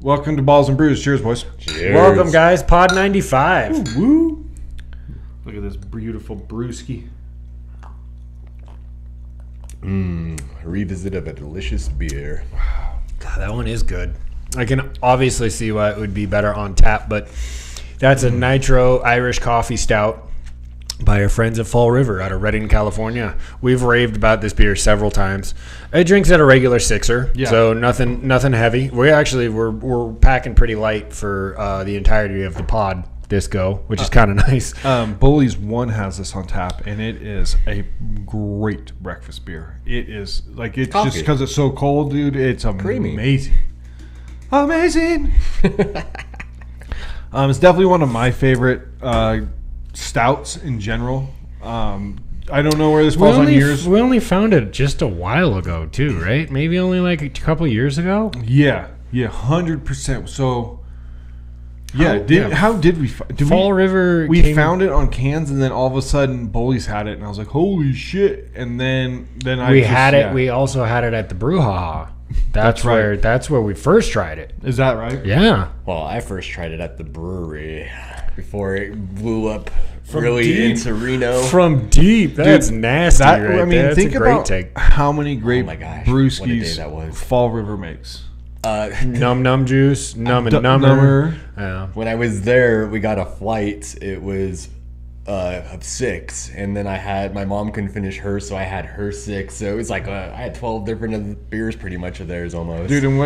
Welcome to Balls and Brews. Cheers, boys. Cheers. Welcome, guys. Pod 95. Woo. Look at this beautiful brewski. A revisit of a delicious beer. God, that one is good. I can obviously see why it would be better on tap, but that's a nitro Irish coffee stout by our friends at Fall River out of Redding, California. We've raved about this beer several times. It drinks at a regular sixer, so nothing heavy. We're packing pretty light for the entirety of the pod this go, which is kind of nice. Bully's One has this on tap, and it is a great breakfast beer. It is like it's Coffee. just because it's so cold, dude. It's Creamy. amazing. Amazing. It's definitely one of my favorite stouts in general. I don't know where this falls on yours. We only found it just a while ago, too, right? Maybe only like a couple years ago. Yeah, 100%. So, how did we? Fall River. We found it on cans, and then all of a sudden, Bully's had it, and I was like, "Holy shit!" And then we had it. We also had it at the Brouhaha. That's where we first tried it. Is that right? Yeah. Well, I first tried it at the brewery before it blew up deep. into Reno. From deep. That's nasty. Think about how many great brewskis what a day that was. Fall River makes. Num juice, numb and number. Yeah. When I was there, we got a flight. It was of 6, and then my mom couldn't finish hers, so I had her 6. So it was like I had 12 different beers, pretty much of theirs almost. Dude, and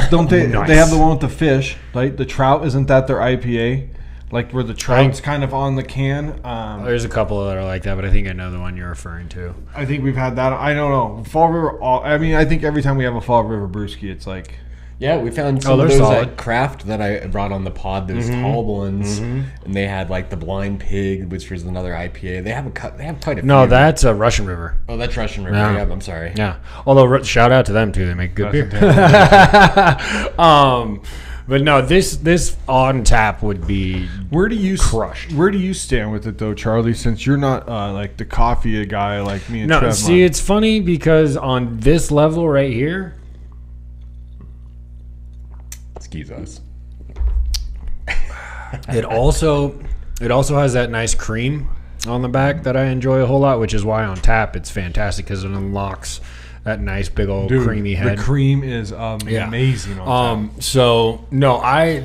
don't they? Nice. They have the one with the fish, right? The trout, isn't that their IPA? Like where the trout's kind of on the can. There's a couple that are like that, but I think I know the one you're referring to. I think we've had that. I don't know. Fall River. I think every time we have a Fall River brewski, it's like. Yeah, we found some of those solid. at Craft that I brought on the pod. Those tall ones, and they had like the Blind Pig, which was another IPA. They have quite a few. No, that's a Russian River. Oh, that's Russian River. Yeah. Yeah, I'm sorry. Yeah. Although shout out to them too. They make good beer. But no, this on tap would be crushed. Where do you stand with it though, Charlie? Since you're not like the coffee guy like me and Trev. See, it's funny because on this level right here. Excuse us. It also has that nice cream on the back that I enjoy a whole lot, which is why on tap it's fantastic because it unlocks that nice big old creamy head. The cream is amazing on tap. So no,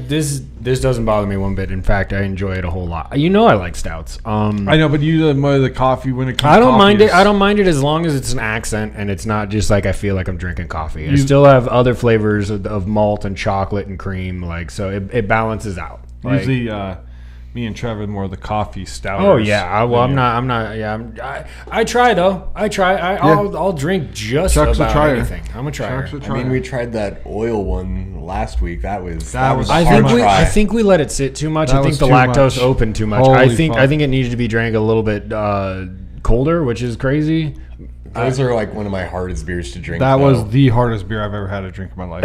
this doesn't bother me one bit. In fact, I enjoy it a whole lot. I like stouts. I know, but you admire the coffee when it comes. I don't mind it. I don't mind it as long as it's an accent and it's not just like I feel like I'm drinking coffee. I still have other flavors of malt and chocolate and cream, so it balances out. Usually, me and Trevor more the coffee stout. Oh yeah, I'm not. Yeah, I try though. I'll drink just Chuck's about anything. I'm a tryer. We tried that oil one last week. That was I think we let it sit too much. I think the lactose opened too much. I think it needed to be drank a little bit colder, which is crazy. Those are like one of my hardest beers to drink. That was the hardest beer I've ever had to drink in my life.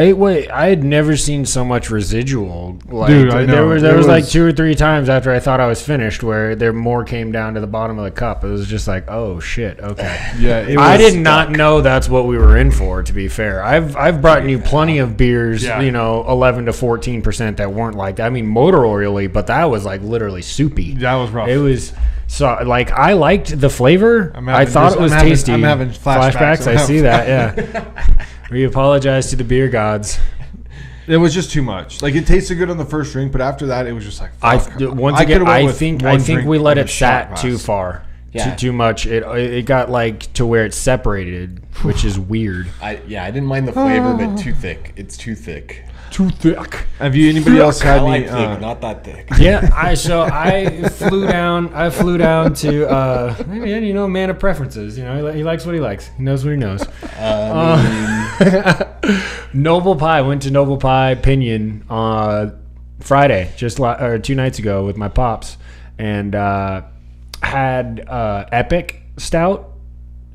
I had never seen so much residual. Dude, I know. There was like 2 or 3 times after I thought I was finished where there more came down to the bottom of the cup. It was just like, oh shit, okay. Yeah, I did not know that's what we were in for. To be fair, I've brought you plenty of beers, 11 to 14% that weren't like that. I mean, motor oily, but that was like literally soupy. That was rough. It was. So, I liked the flavor. I thought it was tasty. I'm having flashbacks. I see that, yeah. We apologize to the beer gods. It was just too much. Like, it tasted good on the first drink, but after that, it was just like, fuck. I think we let it sat too far. Yeah. Too much. It got like to where it separated, which is weird. I didn't mind the flavor, but too thick. It's too thick. Too thick. Have anybody else had I any? like thick, not that thick. Yeah, I flew down to man of preferences. He likes what he likes. He knows what he knows. Noble Pie. Went to Noble Pie Pinion Friday, just 2 nights ago with my pops, and had Epic Stout.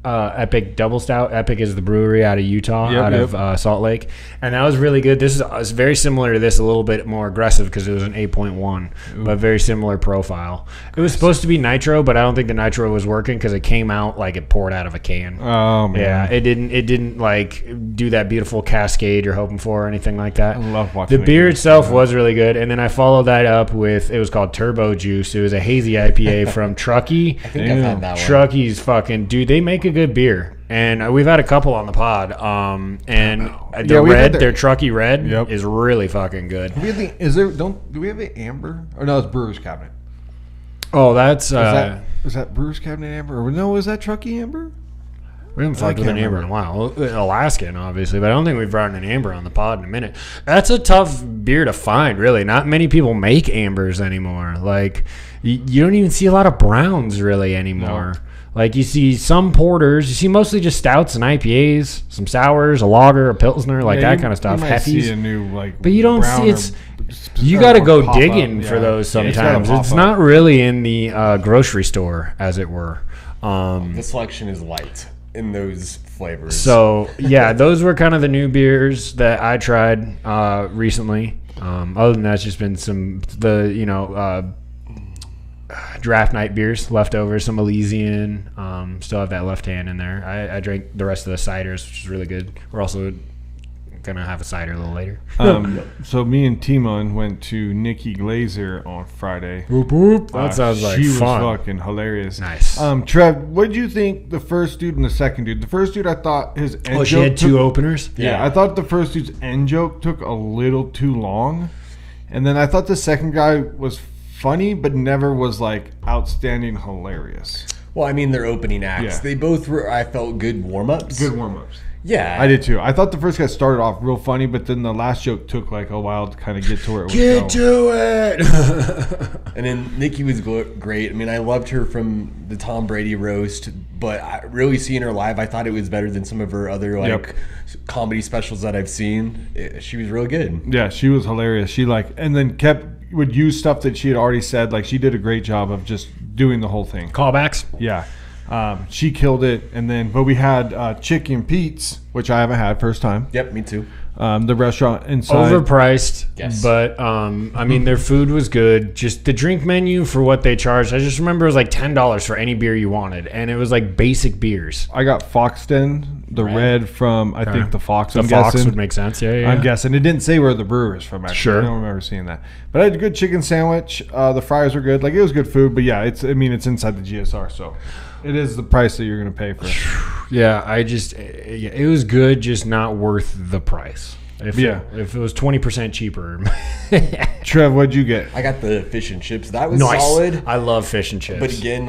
Epic Double Stout. Epic is the brewery out of Utah, Yep, of Salt Lake, and that was really good. This is very similar to this, a little bit more aggressive because it was an 8.1, but very similar profile. It was supposed to be nitro, but I don't think the nitro was working because it came out like it poured out of a can. Oh man, Yeah, it didn't like do that beautiful cascade you're hoping for or anything like that. I love watching The beer itself was really good, and then I followed that up with, it was called Turbo Juice. It was a hazy IPA from Truckee. I think I've had that one. Truckee's fucking dude. They make a good beer, and we've had a couple on the pod. Their Truckee Red is really fucking good. Do we have the amber? Or no, it's Brewer's Cabinet. Oh, that's is that Brewer's Cabinet amber? Or no, is that Truckee amber? We haven't fucked with an amber in a while. Alaskan, obviously, but I don't think we've brought an amber on the pod in a minute. That's a tough beer to find, really. Not many people make ambers anymore. Like, you don't even see a lot of browns, really, anymore. No. Like, you see some porters. You see mostly just stouts and IPAs, some sours, a lager, a pilsner, like that kind of stuff. You might Hefties. see a new, like, but you don't see it's... You got to go digging for those sometimes. It's not really in the grocery store, as it were. The selection is light in those flavors. So, yeah, those were kind of the new beers that I tried recently. Other than that, it's just been draft night beers left over, some Elysian. Still have that left hand in there. I drank the rest of the ciders, which is really good. We're also going to have a cider a little later. So me and Timon went to Nikki Glazer on Friday. Whoop, whoop. That sounds like she fun. Was fucking hilarious. Nice. Trev, what did you think the first dude and the second dude? The first dude, I thought his end joke she had two openers? Yeah, I thought the first dude's end joke took a little too long. And then I thought the second guy was funny, but never was like outstanding hilarious. Well, I mean, their opening acts. Yeah. They both were, I felt, good warm-ups. Good warm-ups. Yeah. I did too. I thought the first guy started off real funny, but then the last joke took like a while to kind of get to where it was going. Get to it! And then Nikki was great. I mean, I loved her from the Tom Brady roast, but really seeing her live, I thought it was better than some of her other comedy specials that I've seen. She was real good. Yeah, she was hilarious. She and then would use stuff that she had already said. Like, she did a great job of just doing the whole thing. Callbacks? Yeah. She killed it. And then, but we had Chicken Pete's, which I haven't had, first time. Yep, me too. The restaurant inside. Overpriced, yes. But I mean, their food was good. Just the drink menu for what they charged, I just remember it was like $10 for any beer you wanted, and it was like basic beers. I got Foxton, the red from, I think, the Fox. The Fox would make sense, yeah. I'm guessing. It didn't say where the brewer is from, actually. Sure. I don't remember seeing that. But I had a good chicken sandwich. The fries were good. Like, it was good food, but yeah, it's inside the GSR, so it is the price that you're going to pay for. Yeah, it was good, just not worth the price. If it was 20% cheaper. Trev, what'd you get? I got the fish and chips. That was nice. solid. I love fish and chips. But again,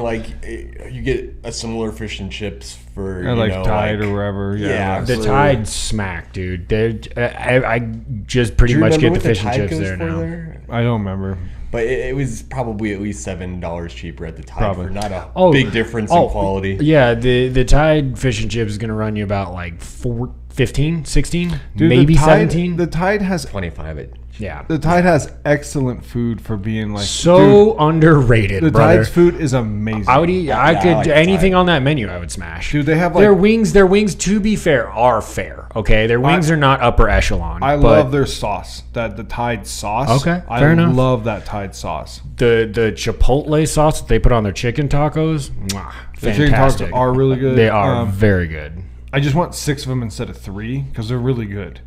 you get a similar fish and chips for Tide or wherever. Yeah, the Tide smack, dude. I just pretty much get the fish and chips there now. I don't remember. But it was probably at least $7 cheaper at the Tide for not a big difference in quality. Yeah, the Tide fish and chips is going to run you about like 15, 16, dude, maybe 17. The Tide has 25. Yeah, the Tide has excellent food for being like underrated. The brother. Tide's food is amazing. I would eat. I could anything on that menu. I would smash. Dude, they have their wings. Their wings, to be fair, are fair. Okay, their wings are not upper echelon. I love their sauce. The Tide sauce. Okay, fair enough. I love that Tide sauce. The Chipotle sauce that they put on their chicken tacos. The chicken tacos are really good. They are very good. I just want 6 of them instead of 3 because they're really good.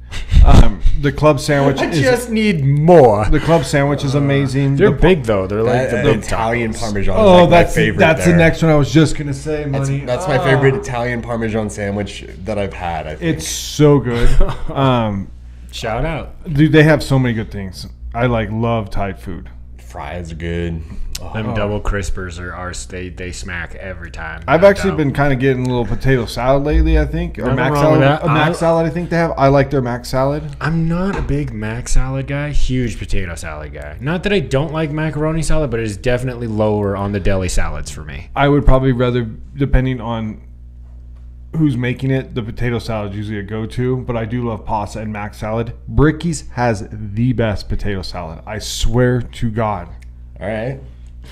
The club sandwich. I just need more. The club sandwich is amazing. They're big though. They're like the Italian Parmesan. Oh, my favorite. That's the next one I was just gonna say. Money. That's my favorite Italian Parmesan sandwich that I've had. I think it's so good. Shout out, dude. They have so many good things. I love Tide food. Fries are good. Them double crispers they smack every time. I've actually been kind of getting a little potato salad lately, I think. Or mac salad. A mac salad, I think they have. I like their mac salad. I'm not a big mac salad guy. Huge potato salad guy. Not that I don't like macaroni salad, but it is definitely lower on the deli salads for me. I would probably rather, depending on who's making it, the potato salad is usually a go-to, but I do love pasta and mac salad. Bricky's has the best potato salad. I swear to God. All right.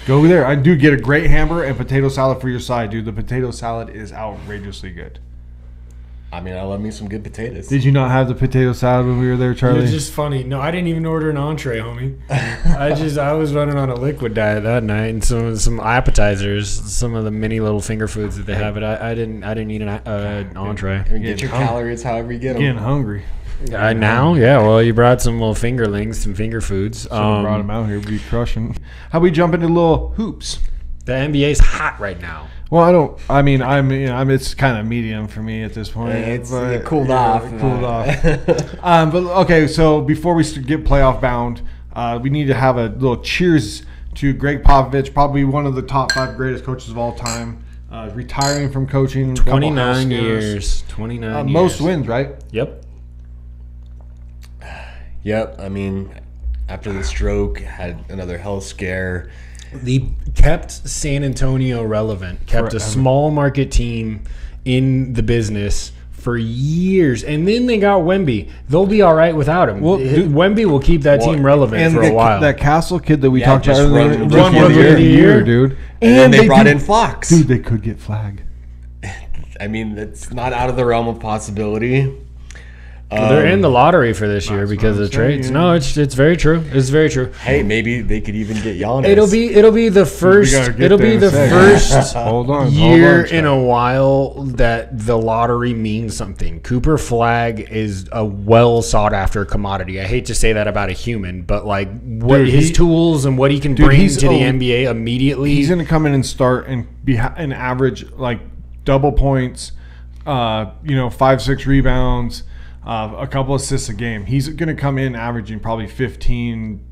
Go over there. I do get a great hamburger and potato salad for your side, dude. The potato salad is outrageously good. I mean, I love me some good potatoes. Did you not have the potato salad when we were there, Charlie? It's just funny. No, I didn't even order an entree, homie. I was running on a liquid diet that night, and some appetizers, some of the mini little finger foods that they have. But I didn't eat an entree. I mean, get your calories however you get them. Getting hungry. Now, yeah. Well, you brought some little fingerlings, some finger foods. Someone brought them out here. We'd be crushing. How we jump into little hoops? The NBA's hot right now. Well, it's kind of medium for me at this point. It cooled off. But okay, so before we get playoff bound, we need to have a little cheers to Greg Popovich, probably one of the top 5 greatest coaches of all time, retiring from coaching. 29 years. 29 years. Most wins, right? Yep. Yep. I mean, after the stroke, had another health scare. They kept San Antonio relevant, kept a small market team in the business for years. And then they got Wemby. They'll be all right without him. Well, Wemby will keep that team relevant for a while. That Castle kid that we talked about earlier. Run of the year, dude. And then they brought in Fox. Dude, they could get Flagg. I mean, it's not out of the realm of possibility. They're in the lottery for this year because of trades. No, it's very true. It's very true. Hey, maybe they could even get Giannis. It'll be the first year in a while that the lottery means something. Cooper Flagg is a well sought after commodity. I hate to say that about a human, but like his tools and what he can bring to the NBA immediately. He's going to come in and start and be an average like double points, 5-6 rebounds. A couple assists a game. He's going to come in averaging probably 15,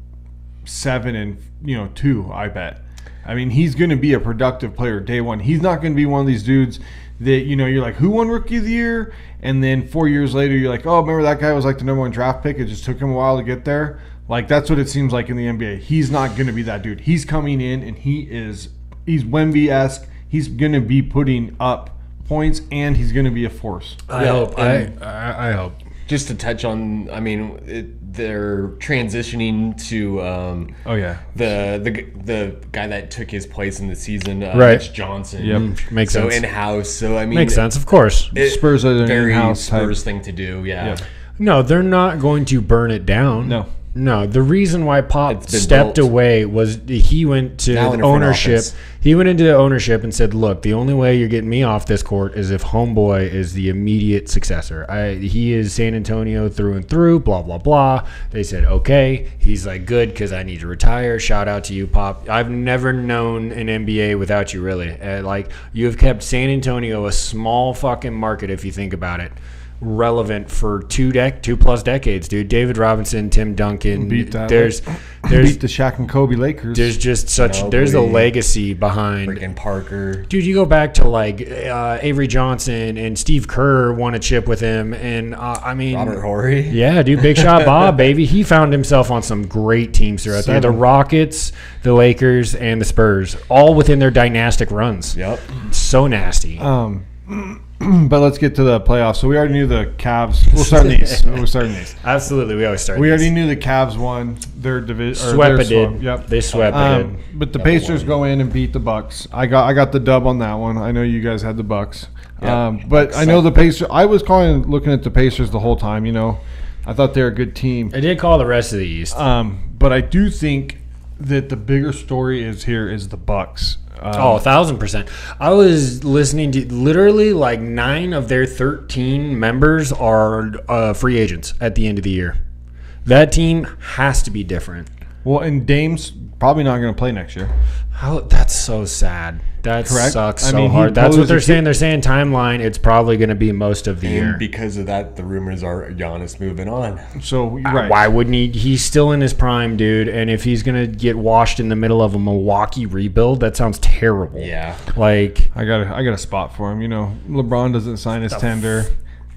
7, and 2, I bet. I mean, he's going to be a productive player day one. He's not going to be one of these dudes that, you're like, who won Rookie of the Year? And then 4 years later, you're like, oh, remember that guy was like the number 1 draft pick? It just took him a while to get there. Like, that's what it seems like in the NBA. He's not going to be that dude. He's coming in, and he's Wemby-esque. He's going to be putting up points, and he's going to be a force. I hope. I hope. Just to touch on, I mean, they're transitioning to the guy that took his place in the season, Mitch Johnson. Yep, makes sense. So in-house. So I mean, makes sense, of course. Spurs are an very in-house Spurs type thing to do. Yeah. No, they're not going to burn it down. No, the reason why Pop stepped away was he went to ownership. He went into the ownership and said, look, the only way you're getting me off this court is if homeboy is the immediate successor. He is San Antonio through and through, blah, blah, blah. They said, okay. He's like, good, because I need to retire. Shout out to you, Pop. I've never known an NBA without you, really. You have kept San Antonio a small fucking market, if you think about it. Relevant for 2+ decades, dude. David Robinson, Tim Duncan. Beat the Shaq and Kobe Lakers. There's just there's a legacy behind. Freaking Parker, dude. You go back to like Avery Johnson and Steve Kerr won a chip with him, and Robert Horry. Yeah, dude. Big shot Bob, baby. He found himself on some great teams throughout there. The Rockets, the Lakers, and the Spurs, all within their dynastic runs. Yep. So nasty. But let's get to the playoffs. So we already knew the Cavs. We'll start in these. Absolutely, we always start. We already knew the Cavs won their division. Swept it. Yep, they swept it. But the Pacers go in and beat the Bucks. I got the dub on that one. I know you guys had the Bucks. But Bucks I know the Pacers. I was looking at the Pacers the whole time. I thought they're a good team. I did call the rest of the East. But I do think that the bigger story is the Bucks. 1,000%. I was listening to literally like 9 of their 13 members are free agents at the end of the year. That team has to be different. Well, and Dame's probably not going to play next year. That's so sad. That Correct? Sucks so hard. That's what they're saying. They're saying timeline, it's probably going to be most of the year. And because of that, the rumors are Giannis moving on. So, right. Why wouldn't he? He's still in his prime, dude. And if he's going to get washed in the middle of a Milwaukee rebuild, that sounds terrible. Yeah. Like, I got a spot for him. LeBron doesn't sign his tender.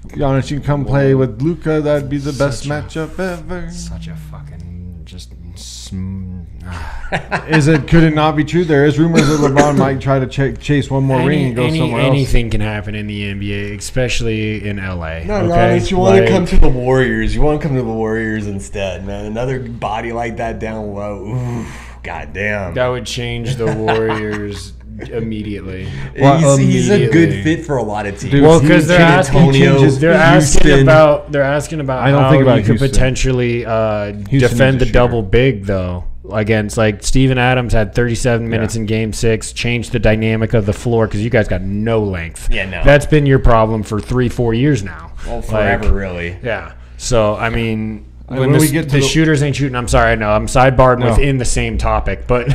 Giannis, you can come play with Luka. That'd be the best matchup ever. Such a fucking just. Could it not be true? There is rumors that LeBron might try to chase one more ring and go somewhere else. Anything can happen in the NBA, especially in LA. No, Giannis, you want to come to the Warriors. You want to come to the Warriors instead, man. Another body like that down low. Ooh, God damn. That would change the Warriors immediately. He's a good fit for a lot of teams. Dude, Well, because they're asking, Houston. about I don't how think about you could Houston. potentially is defend a the shooter. double big though. Against like Steven Adams had 37 minutes in Game 6, changed the dynamic of the floor because you guys got no length. Yeah, no. That's been your problem for 3-4 years now. Well, forever, really. Yeah. So I mean, When we get to the the- shooters ain't shooting. I'm sorry, I know I'm sidebarred No. within the same topic, but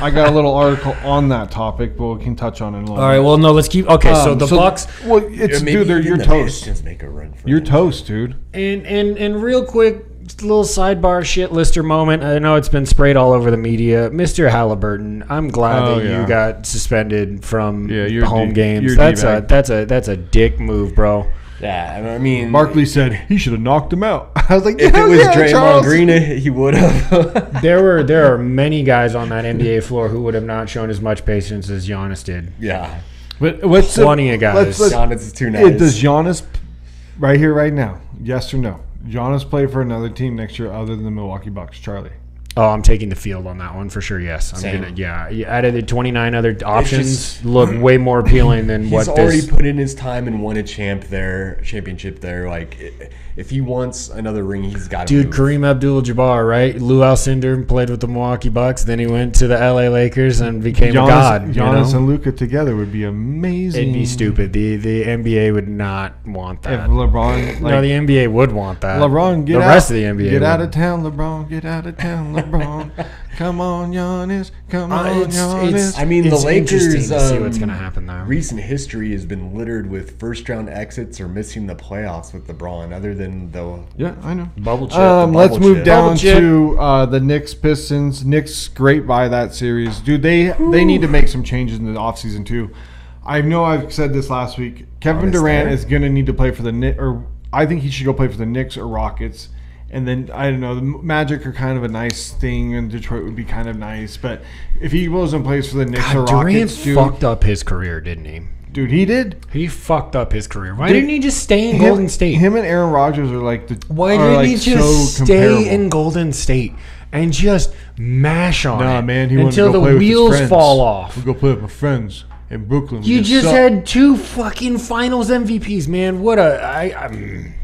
I got a little article on that topic, but we can touch on it in a little. all right. Well, no, let's keep. Okay, so the Bucks. Well, it's Maybe dude, you're even the toast. Pistons make a run for You're them. toast, dude. And real quick, just a little sidebar shit lister moment. I know it's been sprayed all over the media. Mr. Halliburton, I'm glad Oh, that yeah. you got suspended from you're home D- games. you're That's a D-bag. that's a dick move, bro. Yeah, I mean, Barkley said he should have knocked him out. I was like, if it was Draymond Charles. Green, he would have. There are many guys on that NBA floor who would have not shown as much patience as Giannis did. Yeah, But what's Plenty of guys. Giannis is too nice. Does Giannis right here, right now? Yes or no? Giannis play for another team next year other than the Milwaukee Bucks, Charlie? Oh, I'm taking the field on that one for sure. Yes, I'm Same. gonna. Yeah, out of the 29 other options, just- look way more appealing than He's what already this. put in his time and won a championship there. Like, if he wants another ring, he's got to. Dude, Kareem Abdul-Jabbar, right? Lou Alcindor played with the Milwaukee Bucks. Then he went to the LA Lakers and became a god. Giannis and Luka together would be amazing. It'd be stupid. The NBA would not want If that. LeBron, No, the NBA would want that. LeBron, get the out. rest of the NBA. Get out would. of town, LeBron. Get out of town, LeBron. Come on, Giannis. Come on, Giannis. I mean, the It's interesting Lakers. to see what's gonna happen there. Recent history has been littered with first-round exits or missing the playoffs with LeBron. Other than the Yeah, I know. Bubble chip. Let's bubble move chip. down Bubble chip. to the Knicks Pistons. Knicks great by that series, dude. They need to make some changes in the offseason too. I know I've said this last week. Kevin Honest Durant there. is going to need to play for the Knicks, or I think he should go play for the Knicks or Rockets. And then I don't know, the Magic are kind of a nice thing, and Detroit would be kind of nice. But if he goes and plays for the Knicks or God, Durant Rockets, dude, fucked up his career, didn't he? dude, he did. He fucked up his career. Why Dude, didn't he just stay in Golden State? Him and Aaron Rodgers are like the. Why are didn't like he just so stay comparable. in Golden State and just mash on Nah, it man, he wanted until to the go play with his wheels friends. fall off? We go play with my friends in Brooklyn. We You just suck. had 2 fucking Finals MVPs, man. What a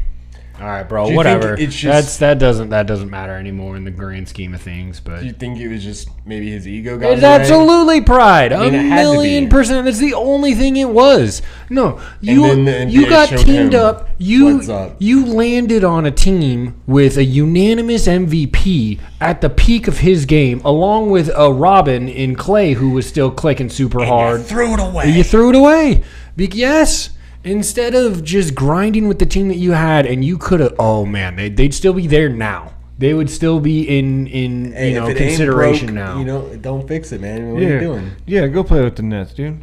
all right, bro. Do you Whatever. think it's just- that doesn't matter anymore in the grand scheme of things. But Do you think it was just maybe his ego got in it's the way? absolutely pride. I mean, a it had to be. million%. That's the only thing it was. No, then the NBA you got showed teamed him up. what's up. You landed on a team with a unanimous MVP at the peak of his game, along with a Robin in Clay who was still clicking super And hard. you threw it away. You threw it away. Yes. Instead of just grinding with the team that you had, and you could have. Oh man, they'd still be there now. They would still be in Hey, you know if it consideration ain't broke, now. You know, don't fix it, man. What are you doing? Yeah, go play with the Nets, dude.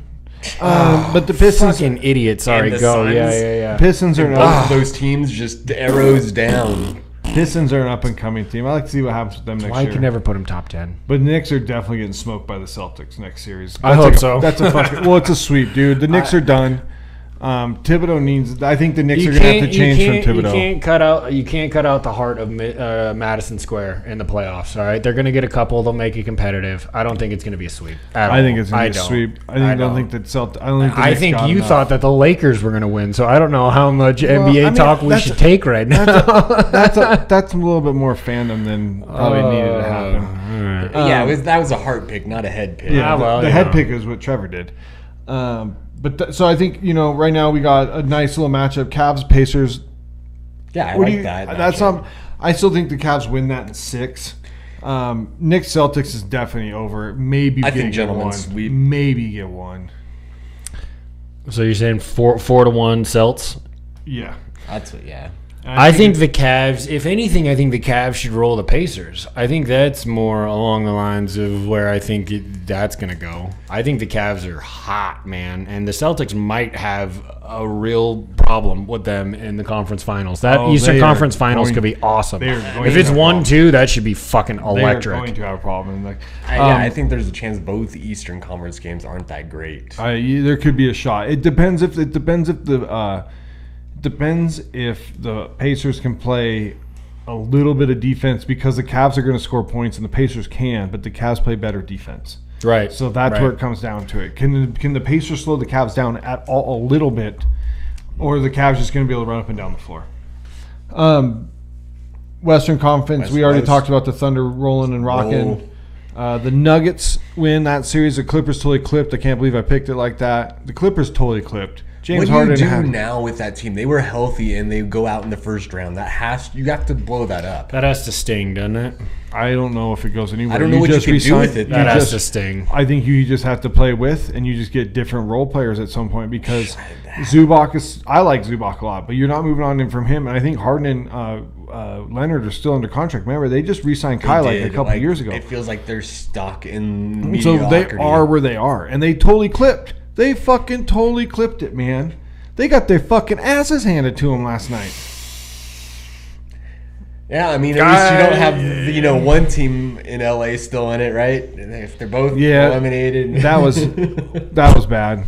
But the Pistons, Fucking idiot. Sorry, And the go. Suns. Yeah. Pistons are an Both up, of those teams just arrows down. Pistons are an up and coming team. I like to see what happens with them next Why year. could never put him top 10? But the Knicks are definitely getting smoked by the Celtics next series. I hope so. That's a fucking. Well, it's a sweep, dude. The Knicks are done. Thibodeau needs. I think the Knicks are going to have to change from Thibodeau. You can't cut out the heart of Madison Square in the playoffs. All right, they're going to get a couple. They'll make it competitive. I don't think it's going to be a sweep. I think it's going to be a sweep. I don't think that Celtics. I don't think. I think you thought that the Lakers were going to win, so I don't know how much NBA talk we should take right now. that's a little bit more fandom than probably needed to happen. Yeah, that was a heart pick, not a head pick. Yeah, well, the you head know. pick is what Trevor did. So I think right now we got a nice little matchup. Cavs Pacers. Yeah, I What do like you- that. That's matchup. not. I still think the Cavs win that in 6. Knicks Celtics is definitely over. Maybe I get think gentlemen one. sweep. Maybe get one. So you're saying 4-1 Celts? Yeah. That's what. Yeah. I think the Cavs, if anything, I think the Cavs should roll the Pacers. I think that's more along the lines of where I think that's going to go. I think the Cavs are hot, man, and the Celtics might have a real problem with them in the conference finals. That Eastern they Conference are Finals going- could be awesome. they are going If to it's have a 1-2, that should be fucking They're electric. going to have a problem. Like, I think there's a chance both Eastern Conference games aren't that great. there could be a shot. It depends if the Pacers can play a little bit of defense because the Cavs are going to score points and the Pacers can, but the Cavs play better defense. Right. So that's where it comes down to it. Can the Pacers slow the Cavs down at all a little bit, or are the Cavs just going to be able to run up and down the floor? Western Conference, we already talked about the Thunder rolling and rocking. The Nuggets win that series. The Clippers totally clipped. I can't believe I picked it like that. The Clippers totally clipped. James Harden. What do you do now with that team? They were healthy and they go out in the first round. You have to blow that up. That has to sting, doesn't it? I don't know if it goes anywhere. I don't know what you can do with it. That has to sting. I think you just have to play with, and you just get different role players at some point because Zubac is. I like Zubac a lot, but you're not moving on from him. And I think Harden and Leonard are still under contract. Remember, they just re-signed Kai like a couple years ago. It feels like they're stuck in mediocrity. So they are where they are, and they totally clipped. They fucking totally clipped it, man. They got their fucking asses handed to them last night. Yeah, I mean, at least you don't have one team in LA still in it, right? If they're both eliminated, that was bad.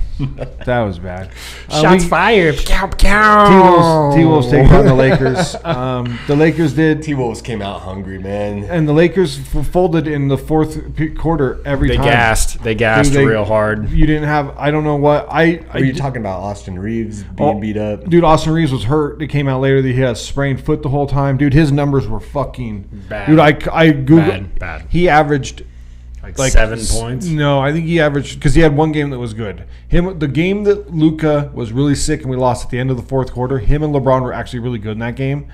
That was bad. Shots fired. T-Wolves taking on the Lakers. The Lakers did. T-Wolves came out hungry, man, and the Lakers folded in the fourth quarter every time. They gassed real hard. You didn't have. I don't know what. Were you talking about Austin Reeves being beat up? Dude, Austin Reeves was hurt. It came out later that he had a sprained foot the whole time. Dude, his numbers were fucking bad. Dude, I googled. Bad. He averaged like 7 points. No, I think he averaged because he had one game that was good. The game that Luka was really sick and we lost at the end of the fourth quarter. Him and LeBron were actually really good in that game,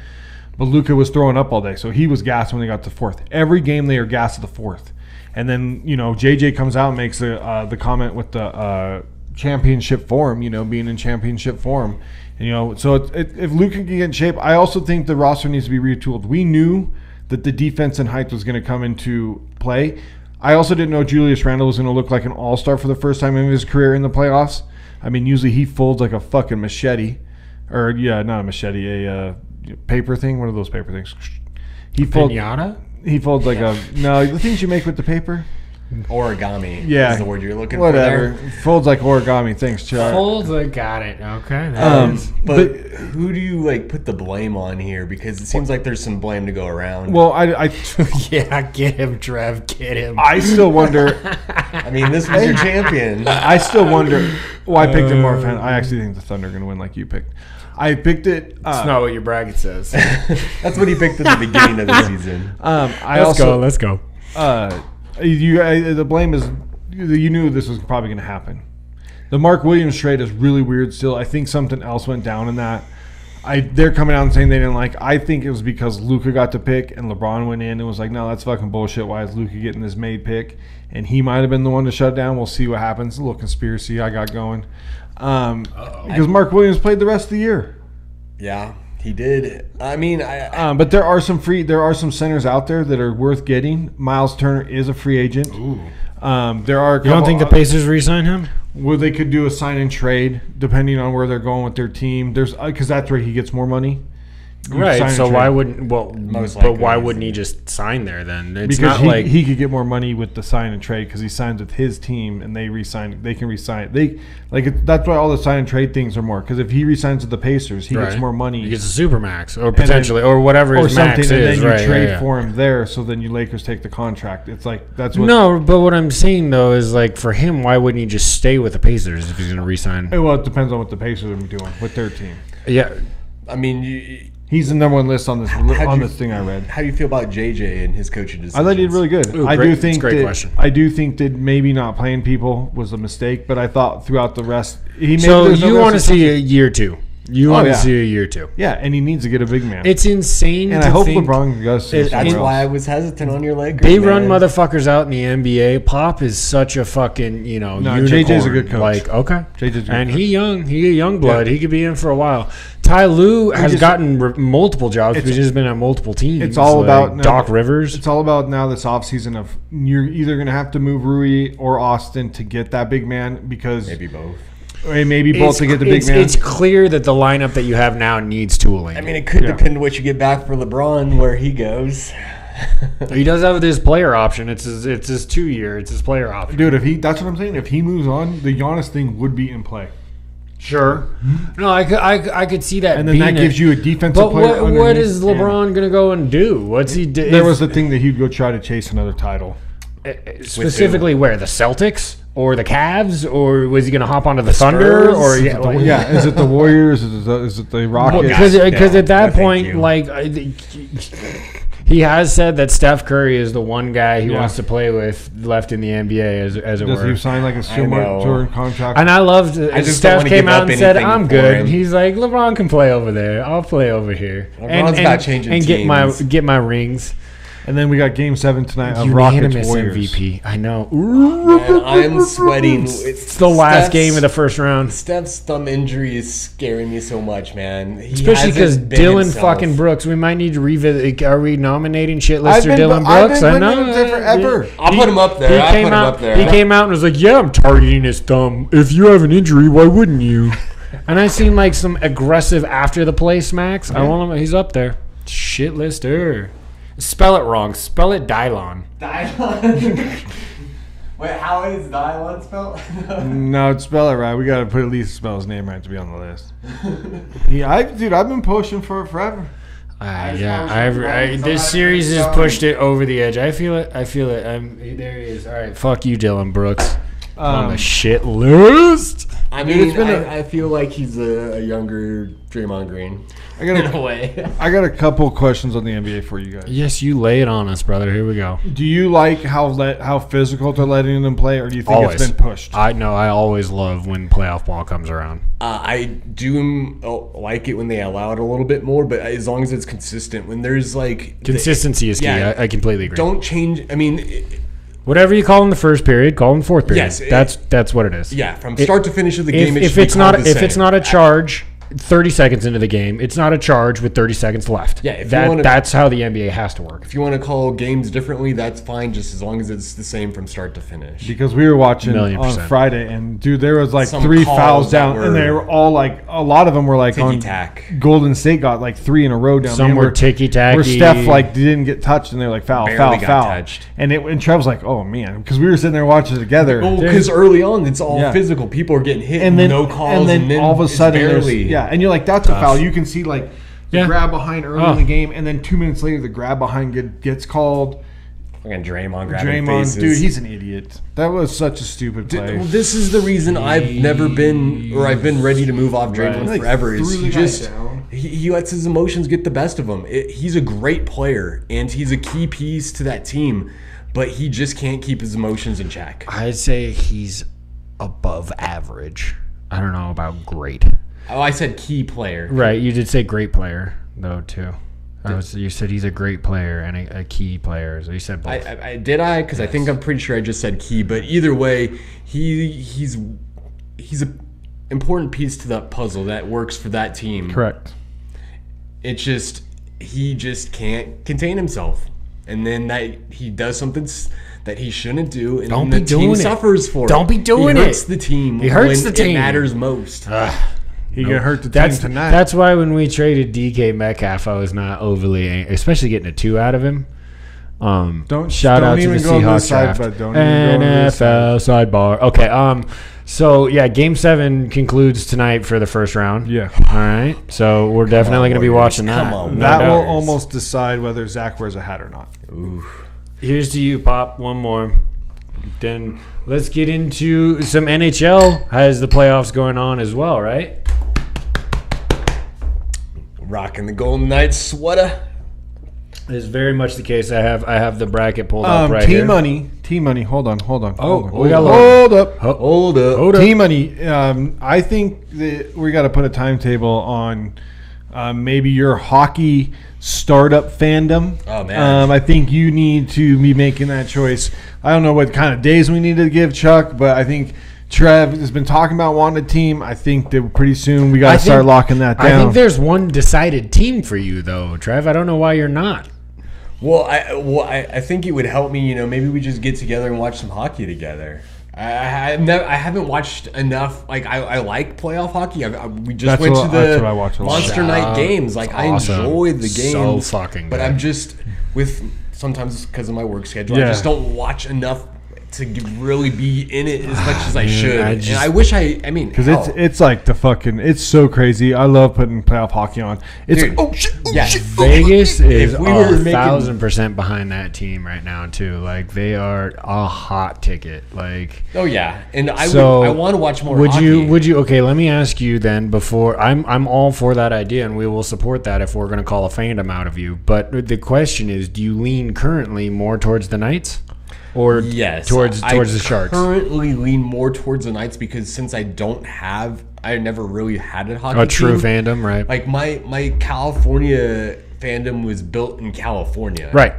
but Luka was throwing up all day, so he was gassed when they got to the fourth. Every game they are gassed at the fourth, and then JJ comes out and makes the comment with the championship form. Being in championship form. So if Luka can get in shape, I also think the roster needs to be retooled. We knew that the defense and height was going to come into play. I also didn't know Julius Randle was going to look like an all-star for the first time in his career in the playoffs. I mean, usually he folds like a fucking machete. Or, not a machete, a paper thing. One of those paper things. Pinata? He folds like the things you make with the paper. Origami is the word you're looking for. Whatever. Folds like origami. Thanks, Chuck. Got it. Okay. But who do you put the blame on here? Because it seems like there's some blame to go around. Well, I get him, Trev. Get him. I still wonder. I mean, this was your champion. I still wonder. Well, I picked it more fan. I actually think the Thunder are going to win like you picked. I picked it. It's not what your bracket says. That's what he picked at the beginning of the season. Let's go. The blame is you knew this was probably going to happen. The Mark Williams trade is really weird still. I think something else went down in that. They're coming out and saying they didn't like. I think it was because Luka got to pick and LeBron went in and was like, no, that's fucking bullshit. Why is Luka getting this made pick? And he might have been the one to shut down. We'll see what happens. A little conspiracy I got going. Because Mark Williams played the rest of the year. Yeah. He did. I mean, but there are some centers out there that are worth getting. Miles Turner is a free agent. Ooh. There are. You don't think the Pacers re-sign him? Well, they could do a sign and trade depending on where they're going with their team. There's because that's where he gets more money. Right. So why wouldn't why wouldn't he just sign there then? It's because he could get more money with the sign and trade because he signs with his team and they re-sign. They can re-sign. That's why all the sign and trade things are more because if he re-signs with the Pacers, he gets more money. He gets a supermax or potentially or whatever his max is. And then you trade for him there, so then you Lakers take the contract. It's like that's what. No, but what I'm saying though is for him, why wouldn't he just stay with the Pacers if he's going to re-sign? Well, it depends on what the Pacers are doing with their team. Yeah, I mean. He's the number one list on this thing I read. How do you feel about JJ and his coaching decisions? I thought he did really good. Ooh, I do think that maybe not playing people was a mistake, but I thought throughout the rest he made. So you want to see a year two? You want to see a year two? Yeah, and he needs to get a big man. It's insane. And I hope LeBron goes. That's why I was hesitant on your Lakers. They run motherfuckers out in the NBA. Pop is such a fucking unicorn. JJ's a good coach. Okay, JJ's a good and coach. he a young blood. Yeah. He could be in for a while. Ty Lue has gotten multiple jobs because he's been on multiple teams. It's all about Doc Rivers. It's all about now this offseason of you're either going to have to move Rui or Austin to get that big man because maybe both. Or maybe both to get the big man. It's clear that the lineup that you have now needs tooling. I mean, it could depend what you get back for LeBron, where he goes. He does have his player option. It's his 2-year. It's his player option. Dude, that's what I'm saying. If he moves on, the Giannis thing would be in play. Sure. No, I could see that. And then that gives you a defensive player. But what is LeBron going to go and do? What's he do? There was the thing that he'd go try to chase another title. Specifically where? The Celtics? Or the Cavs? Or was he going to hop onto the Thunder? Spurs? Or Is it the Warriors? Is it the Rockets? Because at that thank point, you. like, he has said that Steph Curry is the one guy he wants to play with left in the NBA, as it Does were. he sign like a Jordan contract? And I loved just Steph don't wanna came give out up and said, anything "I'm for good." him. He's like, "LeBron can play over there. I'll play over here LeBron's about changing and teams. get my rings." And then we got Game 7 tonight of Rockets Unanimous Warriors. MVP. I know. Man, I'm sweating. It's the last game of the first round. Steph's thumb injury is scaring me so much, man. Especially because Dylan fucking Brooks. We might need to revisit. Are we nominating shit lister Dylan Brooks? I've been putting him there forever. I'll put him up there. He came out and was like, "Yeah, I'm targeting his thumb. If you have an injury, why wouldn't you?" And I seen like some aggressive after the play smacks. I want him. He's up there. Shit lister. Spell it wrong. Spell it Dylon. Wait, how is Dylon spelled? No, spell it right. We got to put at least spell his name right to be on the list. I've been pushing for it forever. This series has pushed it over the edge. I feel it. There he is. All right, fuck you, Dylan Brooks. On the shit list. I mean, I feel like he's a younger Draymond Green. In a way. I got a couple questions on the NBA for you guys. Yes, you lay it on us, brother. Here we go. Do you like how physical they're letting them play, or do you think Always. it's been pushed? I always love when playoff ball comes around. I do like it when they allow it a little bit more, but as long as it's consistent. When there's like consistency is key. Yeah, I completely agree. Don't change. I mean, whatever you call in the first period, call in the fourth period. Yes, that's what it is. Yeah, from start to finish of the game. If it's not a charge 30 seconds into the game, it's not a charge with 30 seconds left. Yeah, that's how the NBA has to work. If you want to call games differently, that's fine, just as long as it's the same from start to finish. Because we were watching on Friday, and dude, there was like some 3 fouls down, and they were all like, a lot of them were like on Golden State got like 3 in a row down. Some were ticky-tacky. Where Steph like didn't get touched, and they're like foul. Touched. And Trev was like, oh man, because we were sitting there watching it together. Because early on it's all physical. People are getting hit, and then no calls, and then all of a sudden and you're like, that's a foul. You can see like the grab behind early in the game, and then 2 minutes later the grab behind gets called. Fucking Draymond grabbing faces. Dude, he's an idiot. That was such a stupid play. Well, this is the reason I've been ready to move off Draymond forever. He lets his emotions get the best of him. He's a great player, and he's a key piece to that team, but he just can't keep his emotions in check. I'd say he's above average. I don't know about great. Oh, I said key player. Right, you did say great player, though, too. You said he's a great player and a key player. So you said both. Because I think I'm pretty sure I just said key. But either way, he's an important piece to that puzzle that works for that team. Correct. It's just he just can't contain himself, and then he does something that he shouldn't do, and the team suffers for it. Don't be doing it. He hurts the team. He hurts the team. It matters most. He can hurt the team tonight. That's why when we traded DK Metcalf, I was not overly angry, especially getting a 2 out of him. Shout out to the Seahawks draft. NFL sidebar. Okay. So yeah, Game 7 concludes tonight for the first round. Yeah. All right. So we're definitely going to be watching that. That will almost decide whether Zach wears a hat or not. Ooh. Here's to you, Pop. One more. Then let's get into some NHL. Has the playoffs going on as well, right? Rocking the Golden Knights sweater. It is very much the case. I have the bracket pulled up right here. Team money. Hold on. Hold up. Team money. I think that we got to put a timetable on maybe your hockey startup fandom. Oh man. I think you need to be making that choice. I don't know what kind of days we need to give Chuck, but I think Trev has been talking about wanting a team. I think that pretty soon we got to start locking that down. I think there's one decided team for you, though, Trev. I don't know why you're not. Well, I think it would help me. Maybe we just get together and watch some hockey together. I haven't watched enough. Like I like playoff hockey. We just went to the Monster Night games. Like I enjoy the games. So fucking good. But I'm just sometimes because of my work schedule. I just don't watch enough to really be in it as much as I should. I And I wish I mean, Because it's like it's so crazy. I love putting playoff hockey on. It's Dude, oh shit, oh yeah. shit. Vegas is If we were making- 1,000% behind that team right now too. Like they are a hot ticket. Like oh yeah, and I so want to watch more. Would hockey. you? Okay, let me ask you then. Before I'm all for that idea, and we will support that if we're going to call a fandom out of you. But the question is, do you lean currently more towards the Knights? Or Yes, towards the Sharks. I currently lean more towards the Knights because since I never really had a hockey A true team. fandom, right? Like my California fandom was built in California, Right.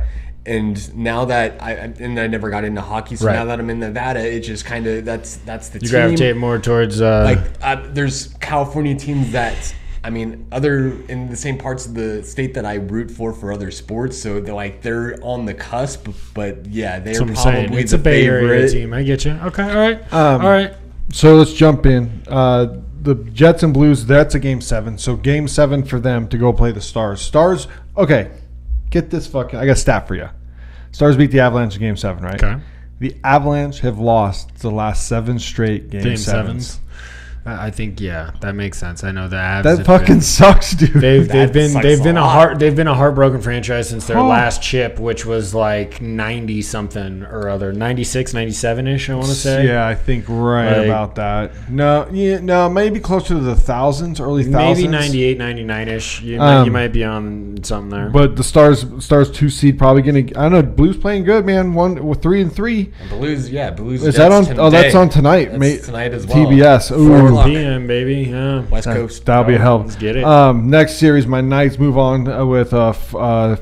And now that I never got into hockey, so Right. now that I'm in Nevada, it just kind of that's the You team. gravitate more towards There's California teams that. I mean, other in the same parts of the state that I root for other sports, so they're on the cusp. But yeah, they're that's what I'm saying. probably It's the a Bay Area favorite. team. I get you. Okay, all right. So let's jump in. The Jets and Blues. That's a game 7. So game 7 for them to go play the Stars. Stars. Okay, get this fucking. I got a stat for you. Stars beat the Avalanche in game 7, right? Okay. The Avalanche have lost the last 7 straight game 7s. sevens. I think that makes sense. I know the Avs. That have fucking been- sucks, dude. They've That been sucks they've a been lot. they've been a heartbroken franchise since their Oh. last chip, which was like 90 something or other, 96, 97 ish. I want to say. Yeah, I think right Like- about that. No, maybe closer to the thousands, early thousands. Maybe 98, 99 ish. You might be on something there. But the Stars 2 seed probably gonna. I don't know. Blues playing good, man. 3-3. Blues. Is that on? Oh, that's on tonight. That's tonight as well. TBS. Ooh. 4 o'clock. PM baby. Yeah. West Coast. That'll be a help. Let's get it. Next series, my Knights move on with a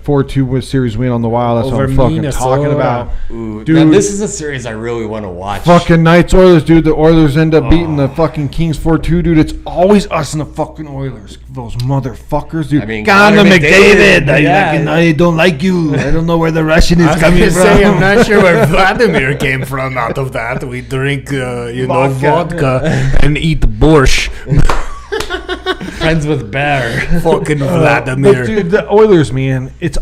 4-2 series win on the Wild. That's Over what I'm fucking Minnesota. talking about. Ooh, Dude. now this is a series I really want to watch. Fucking Knights Oilers, dude. The Oilers end up beating the fucking Kings 4-2, dude. It's always us and the fucking Oilers. Those motherfuckers, dude. I mean, Connor Connor McDavid. McDavid. I don't like you. I don't know where the Russian is I was coming gonna from. say, I'm not sure where Vladimir came from. Out of that, we drink, vodka and eat borscht. Friends with Bear. Fucking But Vladimir. dude, the Oilers, man, it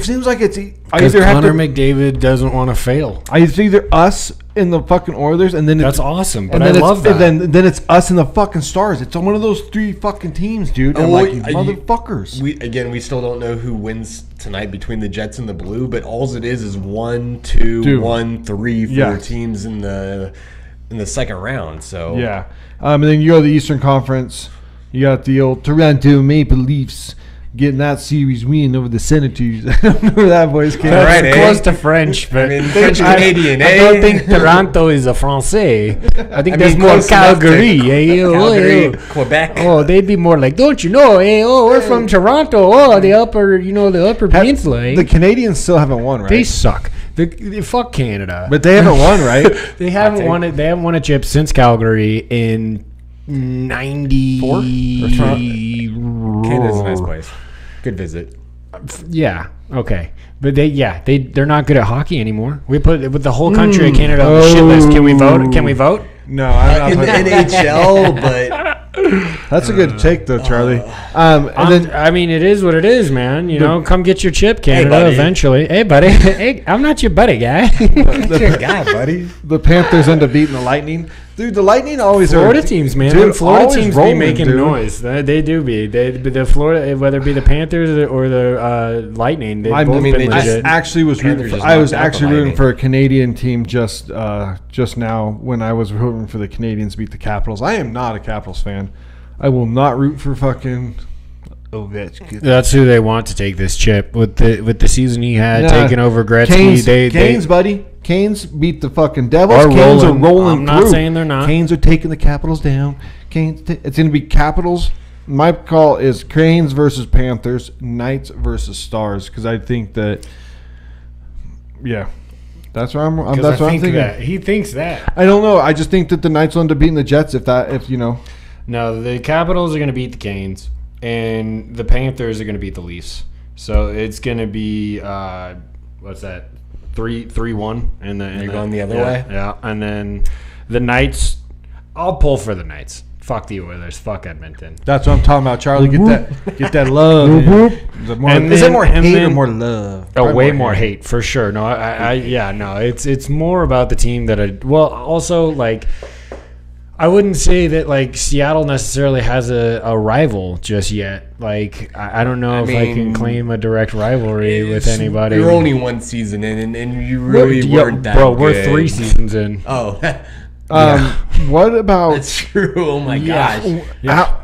seems like it's Because either have Connor to, McDavid doesn't want to fail. it's either us and the fucking Oilers, and then That's it's, awesome, but and I then love that. Then it's us and the fucking Stars. It's one of those 3 fucking teams, dude. I'm like, you motherfuckers. We still don't know who wins tonight between the Jets and the Blue, but all it is 1, 2, Dude. 1, 3 for Yeah. teams in the second round. So Yeah. And then you go to the Eastern Conference. You got the old Toronto Maple Leafs getting that series win over the Senators. I don't know where that voice came All from. right, It's close to French, but I mean, French Canadian, I eh? don't think Toronto is a Francais. I think that's mean, more close enough to Calgary. Calgary, Quebec. Oh, they'd be more like, don't you know? Hey, we're from Toronto. Oh, the upper peninsula. Eh? The Canadians still haven't won, right? They suck. They fuck Canada. But they haven't won, right? They haven't won it. They haven't won a chip since Calgary in 94. Canada's a nice place. Good visit. Yeah. Okay. But they're not good at hockey anymore. We put with the whole country of Canada on the shit list. Can we vote? Can we vote? No, I'm In not. the NHL, but That's a good take, though, Charlie. And then I mean, it is what it is, man. You know, come get your chip, Canada, buddy. eventually. Hey, buddy. Hey, I'm not your buddy, guy. good guy, buddy. the Panthers end up beating the Lightning. Dude, the Lightning always Florida are. teams, man. Dude, Them Florida always teams rolling, be making dude. noise. They do be. The Florida, whether it be the Panthers or the Lightning, they've both been they just legit. I actually was rooting. Panthers just I was knocked out the actually rooting Lightning. for a Canadian team just now when I was rooting for the Canadians to beat the Capitals. I am not a Capitals fan. I will not root for fucking Ovechkin. That's who they want to take this chip with the season he had, Nah. taking over Gretzky. Canes, buddy. Canes beat the fucking Devils. Are Canes rolling. are rolling I'm not through. saying they're not. Canes are taking the Capitals down. It's going to be Capitals. My call is Canes versus Panthers, Knights versus Stars, because I think that, yeah, that's what I'm thinking. That. He thinks that. I don't know. I just think that the Knights will end up beating the Jets if you know. No, the Capitals are going to beat the Canes, and the Panthers are going to beat the Leafs. So it's going to be what's that? 3-1, and then You're going the other yeah, way? Yeah, and then the Knights. I'll pull for the Knights. Fuck the Oilers. Fuck Edmonton. That's what I'm talking about, Charlie. Get that love. Is it more hate or more love? Oh, way more hate for sure. No, it's more about the team that also like I wouldn't say that like Seattle necessarily has a rival just yet. Like I don't know if I can claim a direct rivalry with anybody. You're only one season in, and you really weren't that bro. good. We're 3 seasons in. Oh. What about? That's true. Oh my gosh.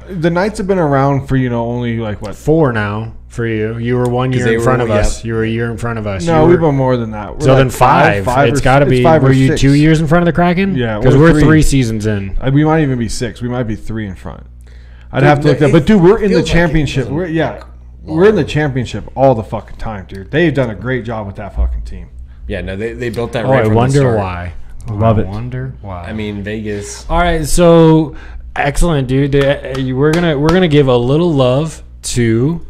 The Knights have been around for only like what 4 now for you. You were 1 year in front of us. You were a year in front of us. No, we've been more than that. So then 5. It's got to be. Were you 2 years in front of the Kraken? Yeah, because we're 3 seasons in. We might even be 6. We might be 3 in front. I'd have to look that. But dude, we're in the championship. We're in the championship all the fucking time, dude. They've done a great job with that fucking team. Yeah, no, they built that. I wonder why. Love it. Wonder why. I mean, Vegas. All right, so excellent, dude. We're gonna give a little love to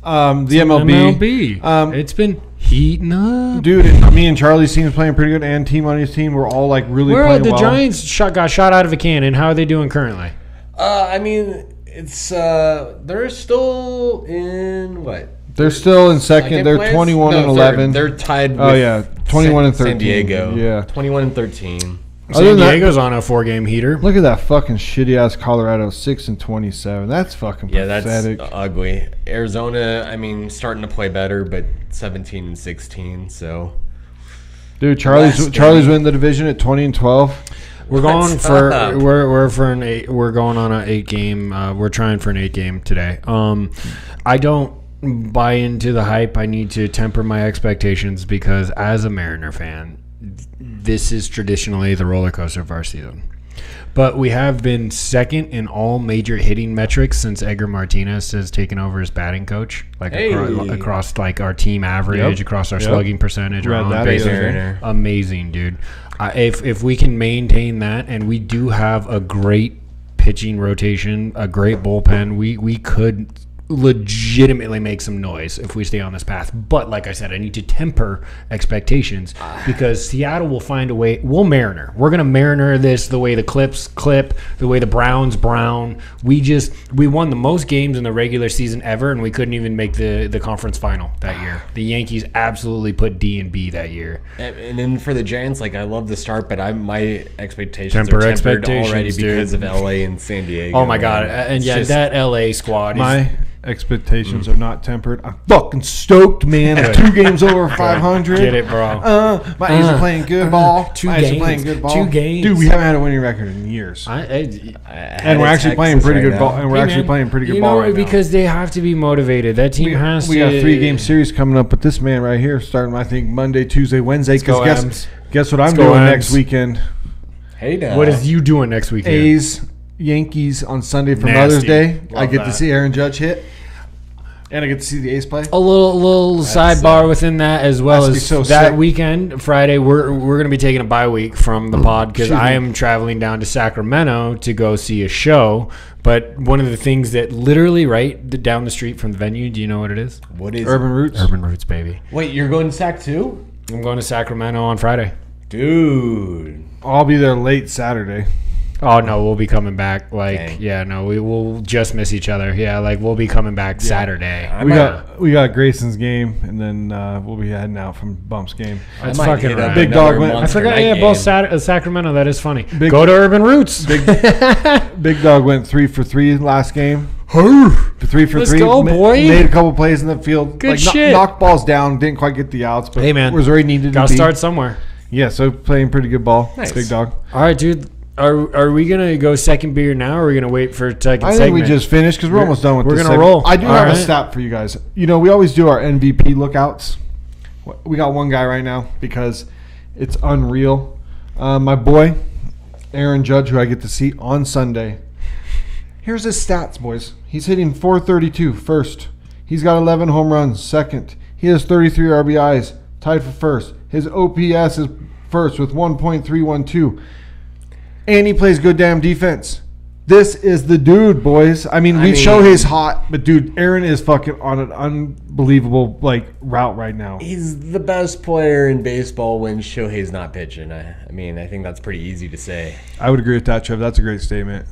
the MLB. It's been heating up, dude. And me and Charlie's team's playing pretty good, and team on his team, we're all like really playing the well. Giants got shot out of a cannon. How are they doing currently? I mean, it's they're still in what? They're still in second. They're 21 and 11. They're tied with 21 and 13. San Diego. Yeah. 21 and 13. San Diego's on a 4-game heater. Look at that fucking shitty ass Colorado 6 and 27. That's fucking pathetic. That's ugly. Arizona, I mean, starting to play better, but 17 and 16. So, dude, Charlie's winning the division at 20 and 12. We're going for we're going on an 8-game. We're trying for an 8-game today. I don't buy into the hype. I need to temper my expectations because as a Mariner fan, this is traditionally the roller coaster of our season. But we have been second in all major hitting metrics since Edgar Martinez has taken over as batting coach. Like across like our team average, across our slugging percentage, our on base. Amazing, dude. If we can maintain that, and we do have a great pitching rotation, a great bullpen, we could legitimately make some noise if we stay on this path. But like I said, I need to temper expectations because Seattle will find a way. We'll Mariner. We're going to Mariner this the way the Clips clip, the way the Browns brown. We won the most games in the regular season ever, and we couldn't even make the conference final that year. The Yankees absolutely put D and B that year. And then for the Giants, like I love the start, but my expectations are tempered already because of LA and San Diego. Oh my God. And that LA squad is expectations are not tempered. I'm fucking stoked, man. 2 games over 500. Get it, bro. My A's are playing good ball. 2 games. 2 games. Dude, we haven't had a winning record in years. And we're actually playing pretty good ball. And we're actually playing pretty good ball right now. Because they have to be motivated. That team has to. We got a 3-game series coming up with this man right here, starting I think Monday, Tuesday, Wednesday. Because guess what I'm doing next weekend? Hey, now. What is you doing next weekend? A's, Yankees on Sunday for Mother's Day. I get to see Aaron Judge hit. And I get to see the A's play. A little sidebar within that as well as that weekend, Friday, we're going to be taking a bye week from the pod because I am traveling down to Sacramento to go see a show. But one of the things that literally right down the street from the venue, do you know what it is? What is Urban Roots? Urban Roots, baby. Wait, you're going to Sac too? I'm going to Sacramento on Friday. Dude. I'll be there late Saturday. Oh, no, we'll be coming back. Dang. We will just miss each other. Yeah, we'll be coming back Saturday. We got Grayson's game, and then we'll be heading out from Bump's game. That's fucking right. Big Dog went. I forgot, both Sacramento. That is funny. Go to Urban Roots. Big Dog went 3 for 3 last game. 3 for 3. Let's go, boy. Made a couple plays in the field. Good shit. Knocked balls down. Didn't quite get the outs, but hey, man, was where he needed to be. Got to start somewhere. Yeah, so playing pretty good ball. Nice. Big Dog. All right, dude. Are we going to go second beer now, or are we going to wait for second segment? I think we just finished because we're almost done with this. We're going to roll. I do have a stat for you guys. We always do our MVP lookouts. We got one guy right now because it's unreal. My boy, Aaron Judge, who I get to see on Sunday. Here's his stats, boys. He's hitting .432 first. He's got 11 home runs second. He has 33 RBIs, tied for first. His OPS is first with 1.312. And he plays good damn defense. This is the dude, boys. I mean, Shohei's hot, but dude, Aaron is fucking on an unbelievable route right now. He's the best player in baseball when Shohei's not pitching. I think that's pretty easy to say. I would agree with that, Trev. That's a great statement.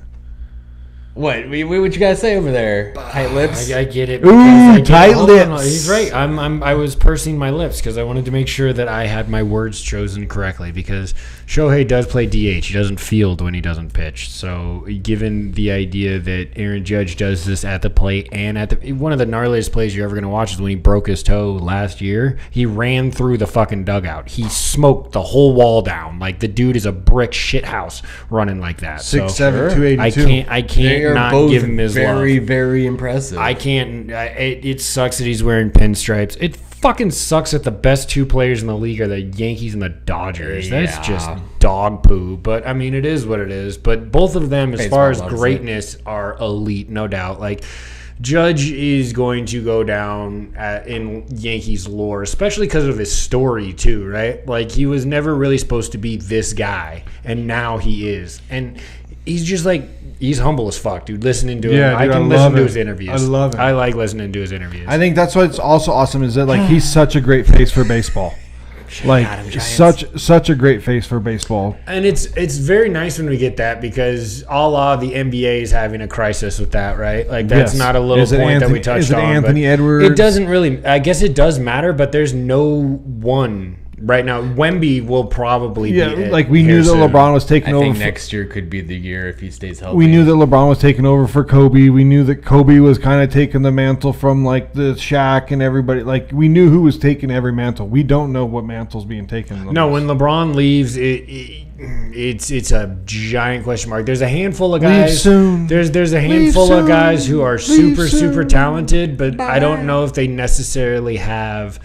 What you gotta say over there? Tight lips. I get it. Ooh, tight lips. He's right. I was pursing my lips because I wanted to make sure that I had my words chosen correctly. Because Shohei does play DH. He doesn't field when he doesn't pitch. So, given the idea that Aaron Judge does this at the plate and at the one of the gnarliest plays you're ever going to watch is when he broke his toe last year. He ran through the fucking dugout. He smoked the whole wall down. Like the dude is a brick shithouse running like that. 6'7", so, 282. I can't not give him his very, love. very impressive. I can't. It sucks that he's wearing pinstripes. It fucking sucks that the best two players in the league are the Yankees and the Dodgers. That's just dog poo. But I mean, it is what it is. But both of them, as far as greatness, are elite, no doubt. Like Judge is going to go down in Yankees lore, especially because of his story too, right? Like he was never really supposed to be this guy, and now he is. And he's just like. He's humble as fuck, dude. Listening to him. I can listen to his interviews. I love him. I like listening to his interviews. I think that's what's also awesome is that like he's such a great face for baseball. Like such a great face for baseball. And it's very nice when we get that because a la the NBA is having a crisis with that, right? Like that's not a little point that we touched on. Is it Anthony Edwards? It doesn't really. I guess it does matter, but there's no one. Right now, Wemby will probably be it. Like we knew that LeBron was taking over. I think next year could be the year if he stays healthy. We knew that LeBron was taking over for Kobe. We knew that Kobe was kind of taking the mantle from like the Shaq and everybody. Like we knew who was taking every mantle. We don't know what mantle's being taken. No, when LeBron leaves, it's a giant question mark. There's a handful of guys. Leave soon. There's a handful of guys who are super talented, but I don't know if they necessarily have.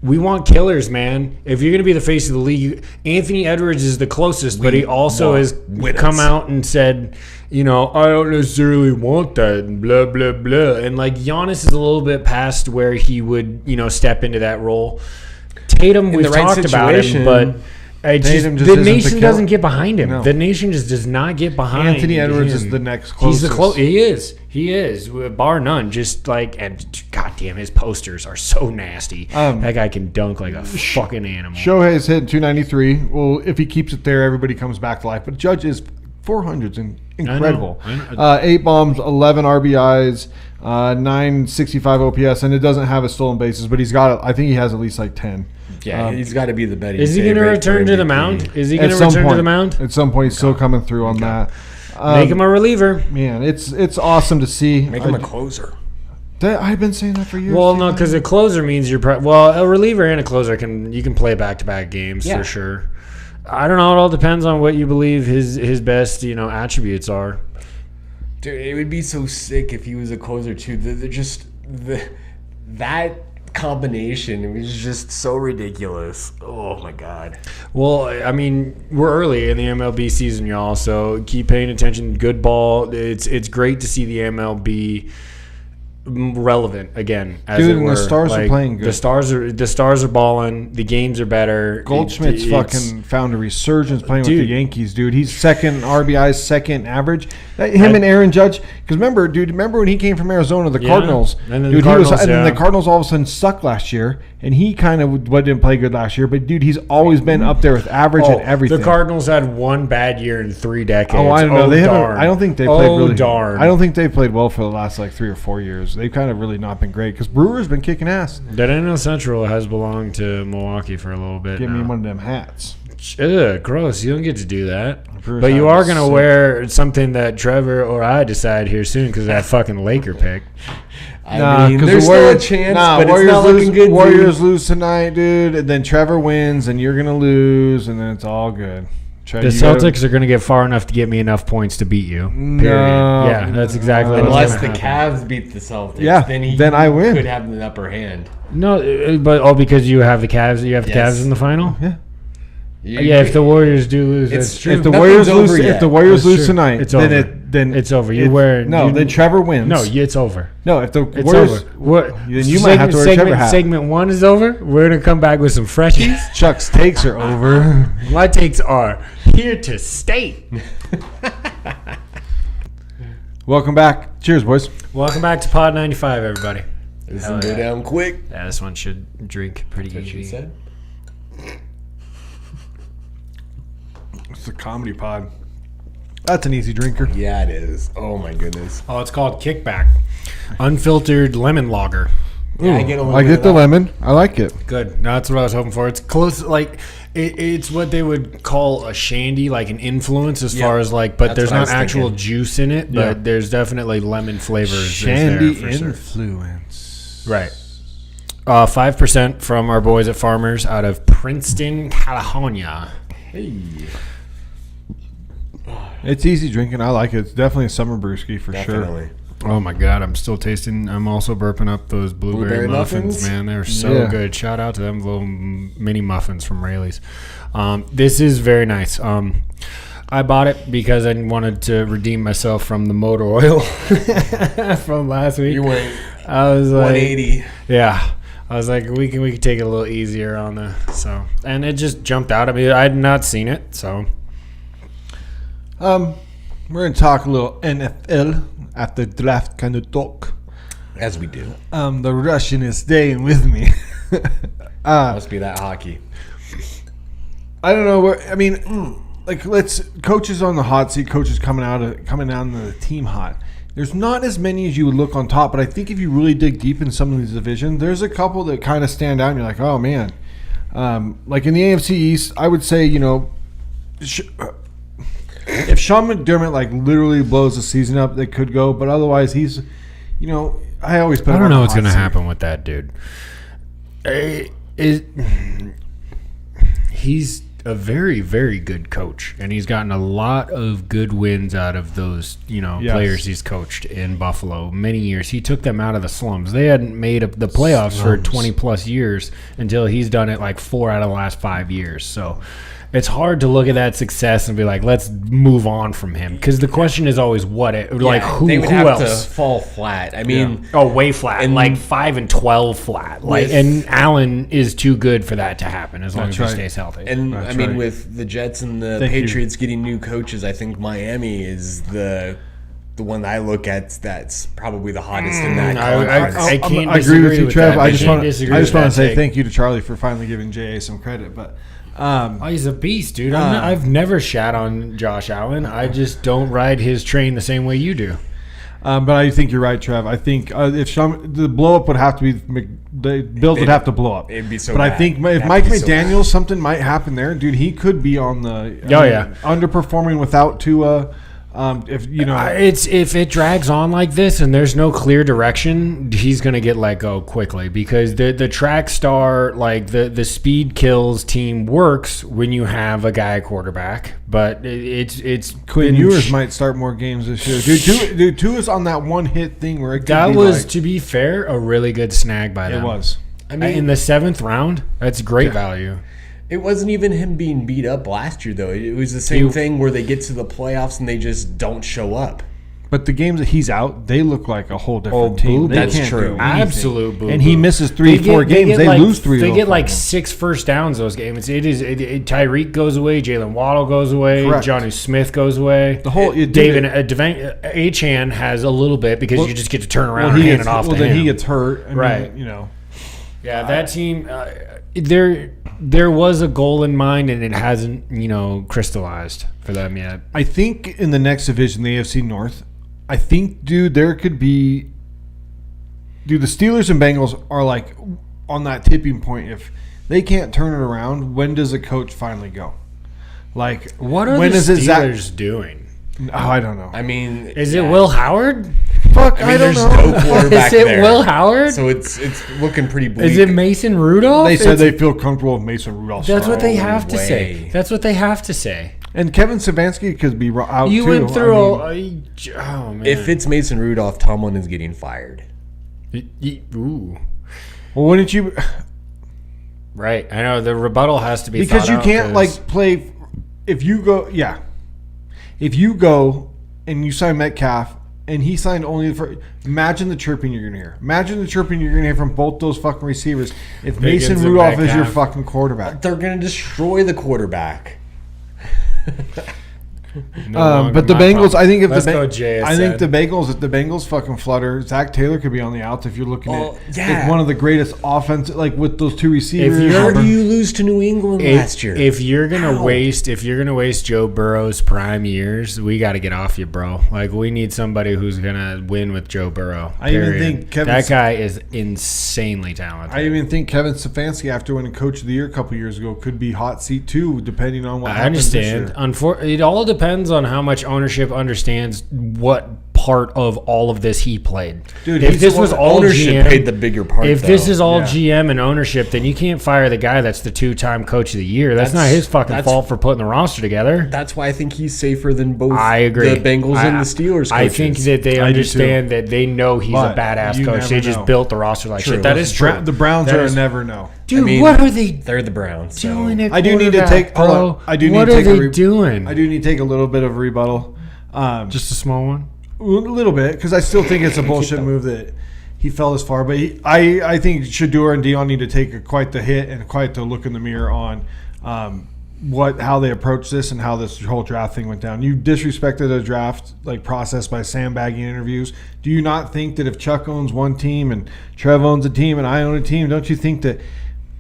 We want killers, man. If you're going to be the face of the league, Anthony Edwards is the closest, but he also has come out and said, I don't necessarily want that, and blah, blah, blah. And, like, Giannis is a little bit past where he would, step into that role. Tatum, we've talked about him, but the nation doesn't get behind him. No. The nation just does not get behind him. Anthony Edwards is the next closest. He is, bar none. Just like, and goddamn, his posters are so nasty. That guy can dunk like a fucking animal. Shohei's hitting 293. Well, if he keeps it there, everybody comes back to life. But Judge is 400s and incredible. I know. 8 bombs, 11 RBIs, 965 OPS, and it doesn't have a stolen bases, but I think he has at least like 10. Yeah, he's got to be the Betty. Is he going to return to the mound? At some point, he's still coming through on that. Make him a reliever. Man, it's awesome to see. Make him a closer. I've been saying that for years. Well, no, because a closer means a reliever and a closer you can play back-to-back games for sure. I don't know. It all depends on what you believe his best attributes are. Dude, it would be so sick if he was a closer too. That combination was just so ridiculous. Oh my god. Well, I mean, we're early in the MLB season, y'all, so keep paying attention. Good ball. It's great to see the MLB relevant again. Dude, and the Stars are playing good. The Stars are balling. The games are better. Goldschmidt's fucking found a resurgence playing with the Yankees, dude. He's second RBIs, second average. Him and Aaron Judge. Because remember when he came from Arizona, the Cardinals. And then the Cardinals all of a sudden sucked last year, and he kind of didn't play good last year. But dude, he's always been up there with average and everything. The Cardinals had one bad year in 3 decades. Oh, I don't know. I don't think they played darn. I don't think they played well for the last like 3 or 4 years. They've kind of really not been great because Brewers been kicking ass. That NL Central has belonged to Milwaukee for a little bit. Give me one of them hats. Ugh, gross. You don't get to do that. But you are going to wear something that Trevor or I decide here soon because of that fucking Laker pick. I mean, there's still a chance, but Warriors it's not looking good. Warriors lose tonight, dude, and then Trevor wins, and you're going to lose, and then it's all good. The Celtics are going to get far enough to get me enough points to beat you. Period. No, yeah, that's exactly unless the Cavs beat the Celtics. Yeah, then I win. Could have the upper hand. No, but because you have the Cavs, the Cavs in the final. Yeah. If the Warriors do lose, that's true. If the Warriors lose tonight, then it's over. Then Trevor wins. No, it's over. No, if the Warriors, then you might have to wear a Trevor hat. Segment 1 is over. We're gonna come back with some freshies. Chuck's takes are over. My takes are here to stay. Welcome back. Cheers, boys. Welcome back to Pod 95, everybody. This will go down quick. Yeah, this one should drink pretty easy. What she said. It's a comedy pod. That's an easy drinker. Yeah, it is. Oh my goodness. Oh, it's called Kickback. Unfiltered lemon lager. Yeah, I get a little I bit get of the that. lemon. I like it. Good. No, that's what I was hoping for. It's close, like it's what they would call a shandy, like an influence as far as like, but That's there's what I not was actual thinking. juice in it, but Yeah. there's definitely lemon flavors. Shandy there for sure. influence. Right. 5% from our boys at Farmers out of Princeton, California. Hey, It's easy drinking. I like it. It's definitely a summer brewski for sure. definitely. Oh my God, I'm still tasting. I'm also burping up those blueberry muffins, muffins? man. They're so Yeah. good. Shout out to them little mini muffins from Rayleigh's. This is very nice. I bought it because I wanted to redeem myself from the motor oil from last week. You went I was like, 180. yeah. I was like, we can take it a little easier on the and it just jumped out at me. I had not seen it, so We're gonna talk a little NFL at the draft kind of talk. As we do. The Russian is staying with me. Must be that hockey. I don't know where. I mean, like coaches on the hot seat, coaches coming down to the team hot. There's not as many as you would look on top, but I think if you really dig deep in some of these divisions, there's a couple that kind of stand out. And you're like, oh man, like in the AFC East, I would say if Sean McDermott like literally blows the season up, they could go. But otherwise, he's, I always put. I him don't on know the what's hot going to seat. happen with that dude. He's a very, very good coach, and he's gotten a lot of good wins out of those, Yes. players he's coached in Buffalo many years. He took them out of the slums. They hadn't made the playoffs for 20 plus years until he's done it like 4 out of the last 5 years. So it's hard to look at that success and be like, let's move on from him, because the question is always who They would who have else? to fall flat. I mean, Oh, way flat, And- like 5-12 flat. Like, and Allen is too good for that to happen as long as he right. stays healthy. and That's I mean, right. with the Jets and the Thank you. Patriots getting new coaches, I think Miami is the one that I look at that's probably the hottest in that conference. I can't I agree with disagree you, with Trev. that. I I just can't want disagree to with that say take. thank you to Charlie for finally giving JA some credit. But Oh, he's a beast, dude. I've never shat on Josh Allen. I just don't ride his train the same way you do. but I think you're right, Trev. I think if the blow up would have to be the Bills would have to blow up. It'd be so But I bad. think if That'd Mike be so McDaniels, something might happen there, dude. He could be on the underperforming without Tua. If If it drags on like this and there's no clear direction, he's gonna get let go quickly, because the track star, like the speed kills team works when you have a guy quarterback, but it's Quinn been Ewers might start more games this year. Dude, Tua's on that one hit thing where it could that be was, like, to be fair, a really good snag by them. it was. I mean, In the 7th round, that's great value. it wasn't even him being beat up last year, though. It was the same thing where they get to the playoffs and they just don't show up. But the games that he's out, they look like a whole different team. boo-boo. They That's can't true. do anything. Absolute boo-boo. And he misses 3-4 games. They lose 3. They of get those like games. 6 first downs those games. Tyreek goes away, Jalen Waddle goes away, Correct. Jonnu Smith goes away. The whole David Achan has a little bit because you just get to turn around and he hand gets, it off to then him. he gets hurt. I mean, Right. Yeah, that team. There was a goal in mind, and it hasn't crystallized for them yet. I think in the next division, the AFC North, I think, dude, there could be. Dude, the Steelers and Bengals are like on that tipping point. If they can't turn it around, when does a coach finally go? Like, What are when the is it Steelers doing? Oh, I don't know. I mean, Is it Will Howard? Fuck, I mean, don't there's know. no quarterback Is it there. Will Howard? So it's looking pretty bleak. Is it Mason Rudolph? They said It's- they feel comfortable with Mason Rudolph. That's what they No have to say. way. That's what they have to say. And Kevin Stefanski could be out You too. went through I mean, oh man. If it's Mason Rudolph, Tomlin is getting fired. Ooh. well, wouldn't you? Right. I know the rebuttal has to be Because thought you out, can't 'cause- like play. If you go, yeah. If you go and you sign Metcalf and he signed only for, imagine the chirping you're gonna hear. Imagine the chirping you're gonna hear from both those fucking receivers. If Mason Pickens and Rudolph is your Metcalf. fucking quarterback, They're going to destroy the quarterback. But the Bengals, I think if Let's go JSN. I think the Bengals fucking flutter. Zach Taylor could be on the outs if you're looking at like one of the greatest offense, like with those two receivers. How do you lose to New England last year? If you're gonna waste Joe Burrow's prime years, we got to get off you, bro. Like we need somebody who's gonna win with Joe Burrow. I even think that guy is insanely talented. I even think Kevin Stefanski, after winning Coach of the Year a couple years ago, could be hot seat too, depending on what happens this year. I understand. It all depends on how much ownership understands what part of all of this he played. Dude, if this was all ownership GM, paid the bigger part. If this is all GM and ownership, then you can't fire the guy that's the 2-time Coach of the Year. That's not his fucking fault for putting the roster together. That's why I think he's safer than both. I agree. The Bengals and the Steelers. Coaches. I think that they understand that they know he's a badass coach. They just built the roster like shit. That is true. The Browns are a never know. Dude, what are they? They're the Browns. Doing So. it. I do need to take. I do need what to take are they doing? I do need to take a little bit of rebuttal. Just a small one. A little bit, because I still think it's a bullshit move that he fell this far. But I think Shador and Dion need to take quite the hit and quite the look in the mirror on how they approach this and how this whole draft thing went down. You disrespected a draft process by sandbagging interviews. Do you not think that if Chuck owns one team and Trev owns a team and I own a team, don't you think that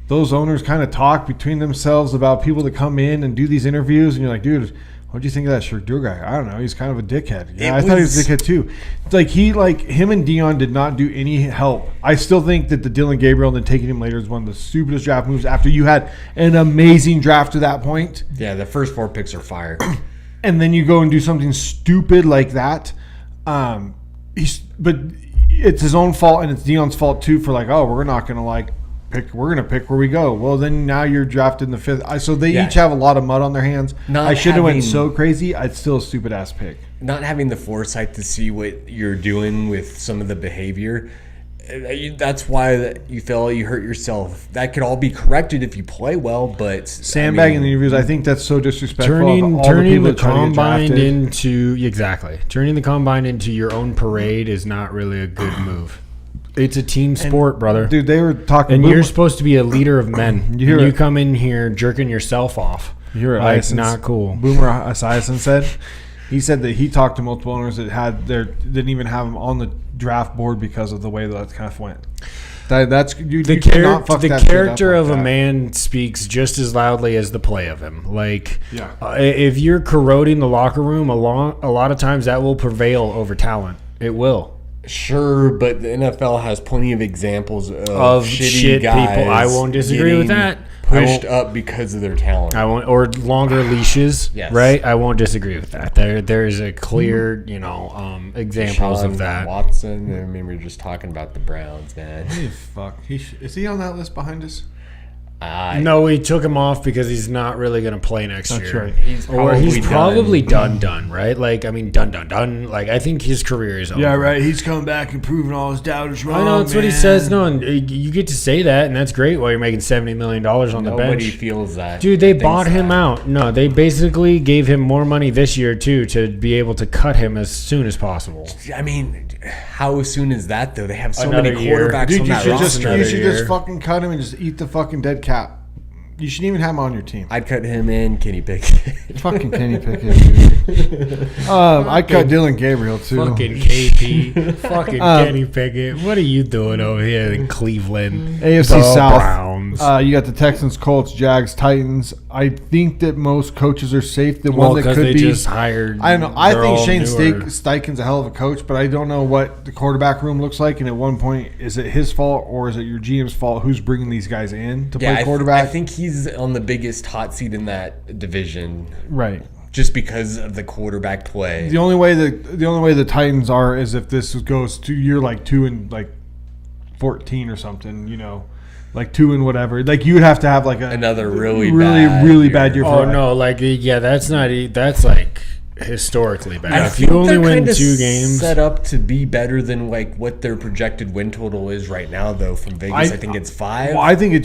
those owners kind of talk between themselves about people that come in and do these interviews? And you're like, dude, what do you think of that Shador guy? I don't know. He's kind of a dickhead. Yeah, I thought he was a dickhead too. Him and Dion did not do any help. I still think that the Dylan Gabriel and then taking him later is one of the stupidest draft moves after you had an amazing draft to that point. Yeah, the first 4 picks are fire. And then you go and do something stupid like that. But it's his own fault and it's Dion's fault too for we're not going to we're going to pick where we go. Well, then now you're drafted in the 5th. So they each have a lot of mud on their hands. I should have went so crazy. It's still a stupid ass pick. Not having the foresight to see what you're doing with some of the behavior. That's why you feel you hurt yourself. That could all be corrected if you play well, but sandbagging the interviews, I think that's so disrespectful. Turning the combine into your own parade is not really a good move. It's a team sport, brother. Dude, they were talking. And you're supposed to be a leader of men. You come in here jerking yourself off. You're not cool. Boomer Esiason said. He said that he talked to multiple owners that didn't even have him on the draft board because of the way that kind of went. The character of a man speaks just as loudly as the play of him. If you're corroding the locker room, a lot of times that will prevail over talent. It will. Sure, but the NFL has plenty of examples of shit guys people. I won't disagree with that. Pushed up because of their talent. Or longer leashes, yes. Right? I won't disagree with that. There is a clear, examples Deshaun of that. Watson. I mean, we were just talking about the Browns, man. Fuck. Is he on that list behind us? No, we took him off because he's not really going to play next year. That's right. He's probably done, right? Done. I think his career is over. Yeah, right. He's coming back and proving all his doubters wrong. I know, that's what he says. No, and you get to say that, and that's great while you're making $70 million on the bench. Nobody feels that. Dude, they bought him out. No, they basically gave him more money this year, too, to be able to cut him as soon as possible. I mean, how soon is that, though? They have so many quarterbacks on that roster. You should just fucking cut him and just eat the fucking dead cat. You shouldn't even have him on your team. I'd cut him in Kenny Pickett. Fucking Kenny Pickett, dude. I'd cut Dylan Gabriel, too. Fucking KP. Fucking Kenny Pickett. What are you doing over here in Cleveland? AFC South. Browns. You got the Texans, Colts, Jags, Titans. I think that most coaches are safe. The one that could be. Just hired. I don't know. I think Shane Steichen's a hell of a coach, but I don't know what the quarterback room looks like. And at one point, is it his fault or is it your GM's fault? Who's bringing these guys in to play quarterback? I think he's on the biggest hot seat in that division, right? Just because of the quarterback play. The only way the Titans are is if this goes to you're 2-14 or something, 2 and whatever. You would have to have another really bad year. Oh no, that's historically bad. I if you only win 2 games, set up to be better than what their projected win total is right now, though. From Vegas, I think it's 5. Well, I think it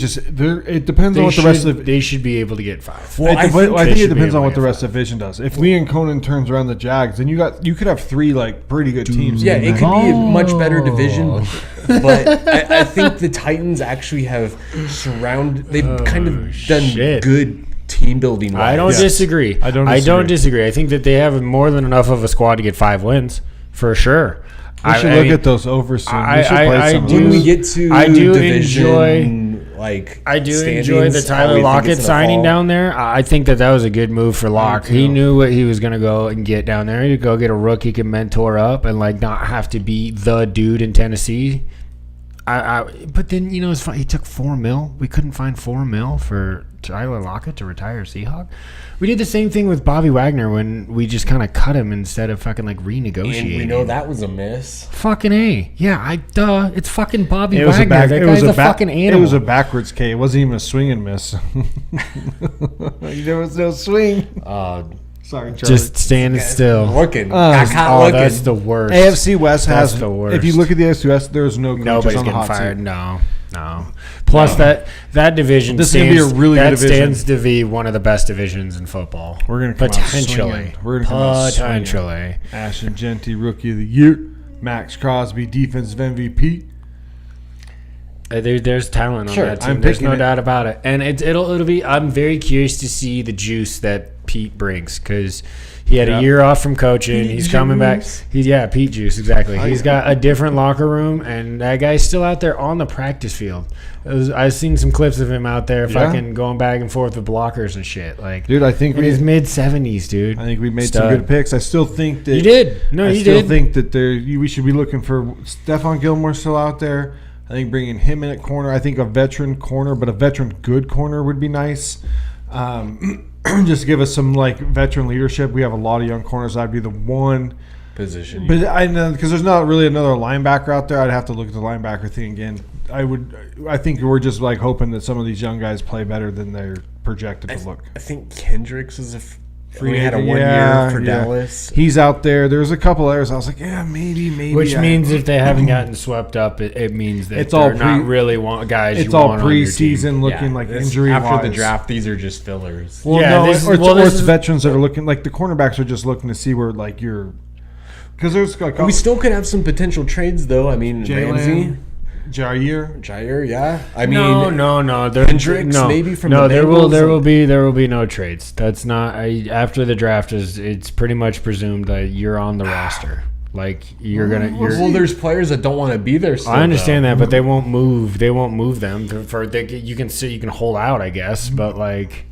depends on what the rest of they should be able to get 5. Well, I think it depends on what the rest of the division does. If Lee and Conan turns around the Jags, then you could have 3 pretty good teams. Yeah, it could be a much better division. But I think the Titans actually have they've kind of done good team building. I don't disagree. I don't disagree. I think that they have more than enough of a squad to get 5 wins for sure. We should look at those over soon. We should play some of When those. we get to I do division, enjoy the Tyler Lockett signing down there. I think that was a good move for Locke. He knew what he was going to go and get down there. He'd go get a rookie, can mentor up, and like not have to be the dude in Tennessee. But then it's funny. He took $4 million. We couldn't find $4 million for Tyler Lockett to retire Seahawk. We did the same thing with Bobby Wagner when we just kind of cut him instead of fucking like renegotiating. And we know that was a miss. Fucking A. Yeah, it's fucking Bobby It was Wagner. That guy's a fucking It animal. was a backwards K. It wasn't even a swing and miss. There was no swing. Sorry, Charlie. Just standing still. Looking. That's the worst. AFC West That's has the worst. If you look at the AFC West, there's no coaches Nobody's on the getting hot fired. seat. No. Plus that division This is gonna be a really good division. stands to be one of the best divisions in football. We're gonna come potentially. Out swinging. We're gonna come out Potentially. Ashton Genty, Rookie of the Year. Max Crosby, Defensive MVP. There's talent on that team. I'm There's picking no it. doubt about it. And it'll be. I'm very curious to see the juice that Pete brings because he had a year off from coaching. He's coming back. Pete Juice, exactly. He's got a different locker room, and that guy's still out there on the practice field. I've seen some clips of him out there fucking going back and forth with blockers and shit. Like, Dude, I think in his mid-70s, dude. I think we made some good picks. I still think that you did. No, you did. I still think that we should be looking for Stephon Gilmore still out there. I think bringing him in at corner. I think a veteran corner, but a veteran good corner would be nice. Just give us some like veteran leadership. We have a lot of young corners. I'd be the one position. But I know because there's not really another linebacker out there. I'd have to look at the linebacker thing again. I think we're just like hoping that some of these young guys play better than they're projected to look. I think Kendricks is Free had a agent, 1 year for Dallas. He's out there. There's a couple others. I was like, yeah, maybe. Which means if they haven't gotten swept up, it means that it's they're all not really guys. It's you all want on your team. preseason looking like injury after the draft. These are just fillers. Well, Yeah, no, this is- or well, it's this is- veterans that are looking like the cornerbacks are just looking to see where like you're because there's like We still could have some potential trades though. I mean, Ramsey. Jair, yeah. I mean, no. Kendricks, maybe from the there Bengals. will be no trades. That's not after the draft it's pretty much presumed that you're on the roster. Like Well, there's players that don't want to be there. Still, I understand that, but they won't move. They won't move them you can hold out, I guess, but like.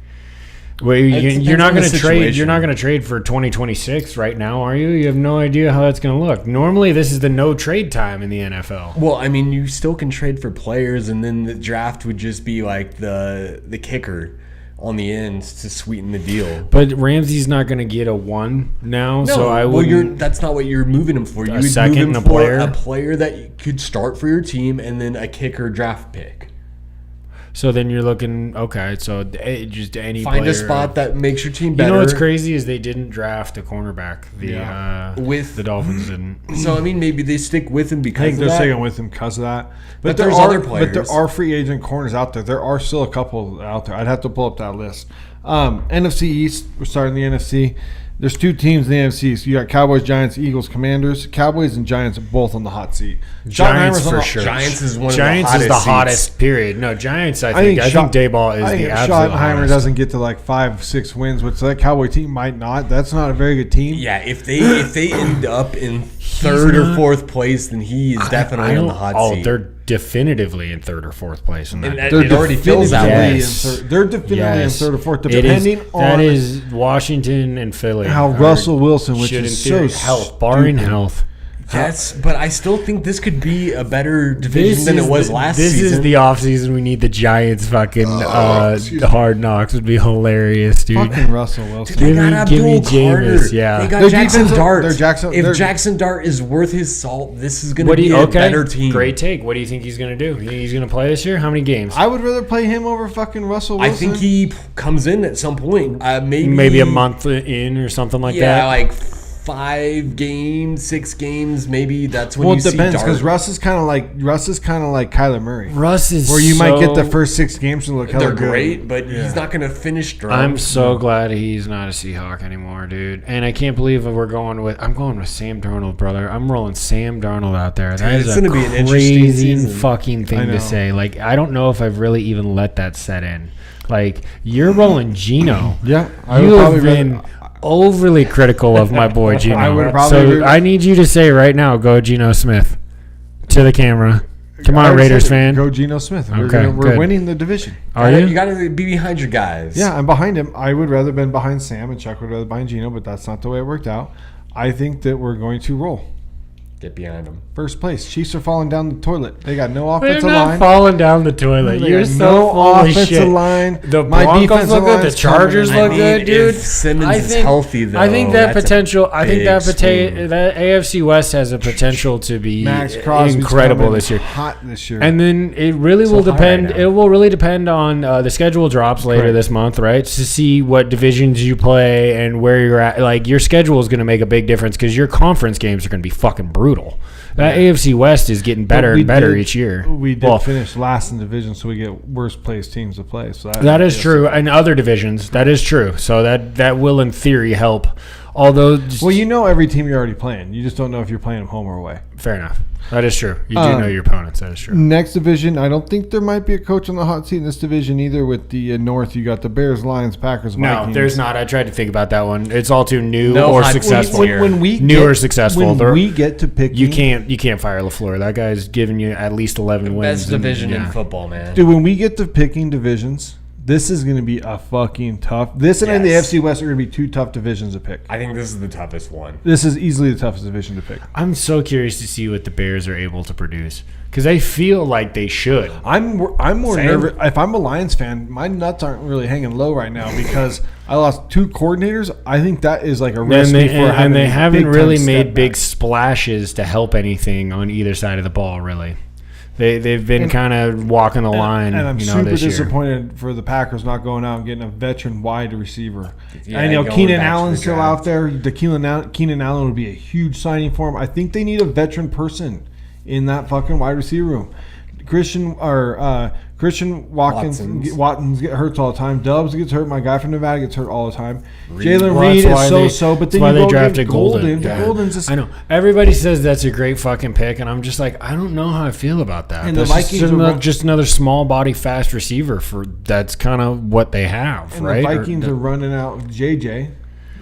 Well, you're not going to trade. You're not going to trade for 2026 right now, are you? You have no idea how that's going to look. Normally, this is the no trade time in the NFL. Well, I mean, you still can trade for players, and then the draft would just be like the kicker on the end to sweeten the deal. But Ramsey's not going to get a 1 now, so I would. Well, that's not what you're moving him for. You would second move him and a for player? a player that could start for your team, and then a kicker draft pick. So then you're looking so just any Find player. a spot that makes your team better. You know what's crazy is they didn't draft a cornerback. With the Dolphins didn't. So I mean, maybe they stick with him I because think of they're that. sticking with him because of that. But there's other players. But there are free agent corners out there. There are still a couple out there. I'd have to pull up that list. NFC East. We're starting the NFC. There's 2 teams in the NFC East. You got Cowboys, Giants, Eagles, Commanders. Cowboys and Giants are both on the hot seat. Giants for sure. Giants is one Giants of the hottest. is the seats. hottest. Period. No, Giants. I think Dayball is the absolute Schottenheimer hottest. doesn't get to like 5-6 wins, which that Cowboy team might not. That's not a very good team. Yeah, if they end up in third or fourth place, then he is definitely on the hot seat. They're definitively in third or fourth place in that. It already feels that way. They're definitively in third or fourth, depending on that is Washington and Philly. how Russell Wilson, which should is in theory so health, barring stupid. health. Yes, but I still think this could be a better division than it was last season. This is the offseason. We need the Giants fucking hard knocks would be hilarious, dude. Fucking Russell Wilson. They got give me Abdul Jameis, Carter. yeah. They got Their Jackson defense- Dart. their Jackson Dart is worth his salt, this is going to be a better team. Great take. What do you think he's going to do? You think he's going to play this year? How many games? I would rather play him over fucking Russell Wilson. I think he comes in at some point. Maybe a month in or something like that. Yeah, like 5 games, 6 games, maybe that's when Well, you it depends see because Dart. Russ is kind of like Kyler Murray. Russ is Where you might get the first 6 games and look hella They're good. great, but he's not going to finish strong. I'm so glad he's not a Seahawk anymore, dude. And I can't believe I'm going with Sam Darnold, brother. I'm rolling Sam Darnold out there. That It's is gonna a be an interesting crazy season. fucking thing I know. to say. Like, I don't know if I've really even let that set in. Like, you're rolling Gino. Yeah, You have been overly critical of my boy Gino. I would probably I need you to say right now, go Geno Smith to the camera. Come on, Raiders fan. Go Geno Smith. Okay, we're winning the division. Are you? You got to be behind your guys. Yeah, I'm behind him. I would rather been behind Sam, and Chuck would rather behind Geno, but that's not the way it worked out. I think that we're going to roll. Get behind them. First place. Chiefs are falling down the toilet. They got no They're offensive not line. falling down the toilet. They You're got so no full of offensive shit. line. The My Broncos defensive look good. The line's Chargers coming. look good, dude. If Simmons is healthy, though, I think that that's a potential. I think big that swing. that AFC West has a potential to be Max Crosby's incredible coming this year. Hot this year. And then it really will high depend. right now. It will really depend on the schedule drops later Correct. this month, right? To see what divisions you play and where you're at. Like, your schedule is going to make a big difference because your conference games are going to be fucking brutal. That AFC West is getting better and better each year. We did finish last in division, so we get worst placed teams to play. So That is true. In other divisions, that is true. So that will, in theory, help. Although, Well, you know every team you're already playing. You just don't know if you're playing them home or away. fair enough. That is true. You do know your opponents. That is true. Next division, I don't think there might be a coach on the hot seat in this division either. With the North, you got the Bears, Lions, Packers, Vikings. No, there's not. I tried to think about that one. It's all too new No or hot successful. seats here. When we New get, or successful. When we get to pick, You can't fire LaFleur. That guy's giving you at least 11 wins. Best division in yeah. football, man. Dude, when we get to picking divisions, this is going to be a fucking tough. This and the Yes. FC West are going to be two tough divisions to pick. I think this is the toughest one. This is easily the toughest division to pick. I'm so curious to see what the Bears are able to produce because I feel like they should. I'm more Same. nervous. If I'm a Lions fan, my nuts aren't really hanging low right now because I lost two coordinators. I think that is like a recipe for having they a haven't big-time really step made back. big splashes to help anything on either side of the ball. Really, they've been kind of walking the line. And I'm you know, super this year. disappointed for the Packers not going out and getting a veteran wide receiver. Yeah, I know going Keenan back to Allen's the still draft. out there. The Keenan Allen would be a huge signing for him. I think they need a veteran person in that fucking wide receiver room. Christian Watkins get hurt all the time. Dubs gets hurt. My guy from Nevada gets hurt all the time. Jalen Well, Reed that's why is they- so-so, but then that's why you they go get drafted Golden. The Yeah. Golden's just, I know everybody says that's a great fucking pick, and I'm just like, I don't know how I feel about that. And the That's Vikings just are another, run- just another small body, fast receiver for that's kind of what they have, and right? the Vikings are running out JJ.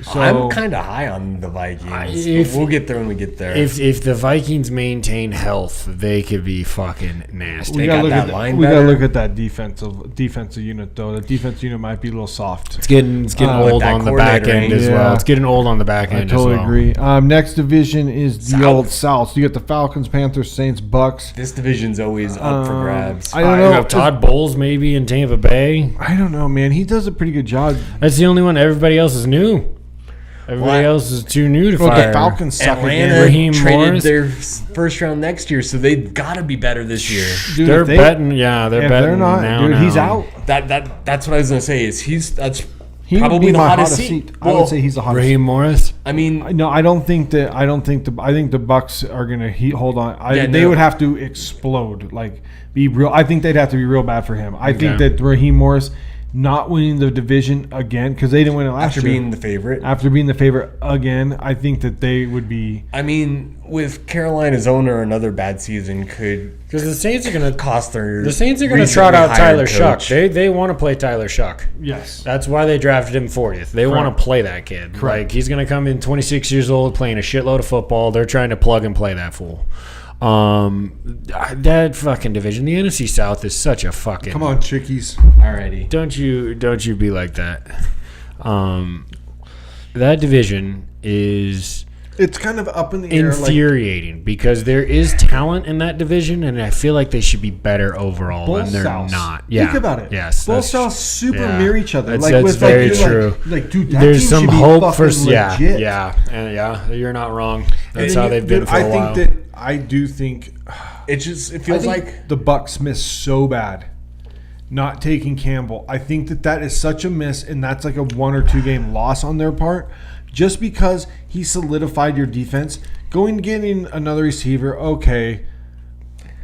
So I'm kind of high on the Vikings. if- We'll get there when we get there. If the Vikings maintain health, they could be fucking nasty. we got gotta look that at line we gotta better. look at that defensive unit though. The defensive unit might be a little soft. It's getting with old that on the back coordinator, end as yeah. well. It's getting old on the back I end totally as well. agree. Next division is the South. old South. So you got the Falcons, Panthers, Saints, Bucks. This division's always up for grabs. I don't You know. have Todd Bowles maybe in Tampa Bay. I don't know, man. He does a pretty good job. That's the only one. Everybody else is new. Everybody What? else is too new to Well, fire. the Falcons suck Atlanta again. Raheem traded Morris? their first round next year, so they've got to be better this year. Dude, They're if they- betting. Yeah, they're If betting they're not, now. dude, he's now. out. That's what I was gonna say. That's He would probably be the my hottest hottest seat. seat. I would say he's the hottest. Raheem Morris. I mean, No, I don't think that. I think the Bucks are gonna hold on. Yeah, They no. would have to explode, like be real. I think they'd have to be real bad for him. I think Okay. that Raheem Morris not winning the division again because they didn't win it last after year. being the favorite. After being the favorite again, I think that they would be. I mean, with Carolina's owner, another bad season could Because the Saints are gonna cost their. the Saints are gonna recently trot out hired Tyler coach. Shuck. They want to play Tyler Shuck. Yes. That's why they drafted him 40th. They want to play that kid. Like he's gonna come in 26 years old, playing a shitload of football. They're trying to plug and play that fool. That fucking division, the NFC South is such a fucking. Come on, chickies. Alrighty. Don't you be like that. That division is It's kind of up in the air. Like, infuriating because there is talent in that division, and I feel like they should be better overall, both and they're Souths. not. Yeah, Think about it. Yes, both that's- Souths super yeah. mirror each other. That's very you're true. Like, dude, that There's team some should be hope for fucking yeah, legit. yeah, you're not wrong. That's And how they've been dude, for a while. I do think It I feels think like the Bucks missed so bad not taking Campbell. I think that is such a miss, and that's like a 1 or 2 game loss on their part. Just because he solidified your defense, going and getting another receiver, okay,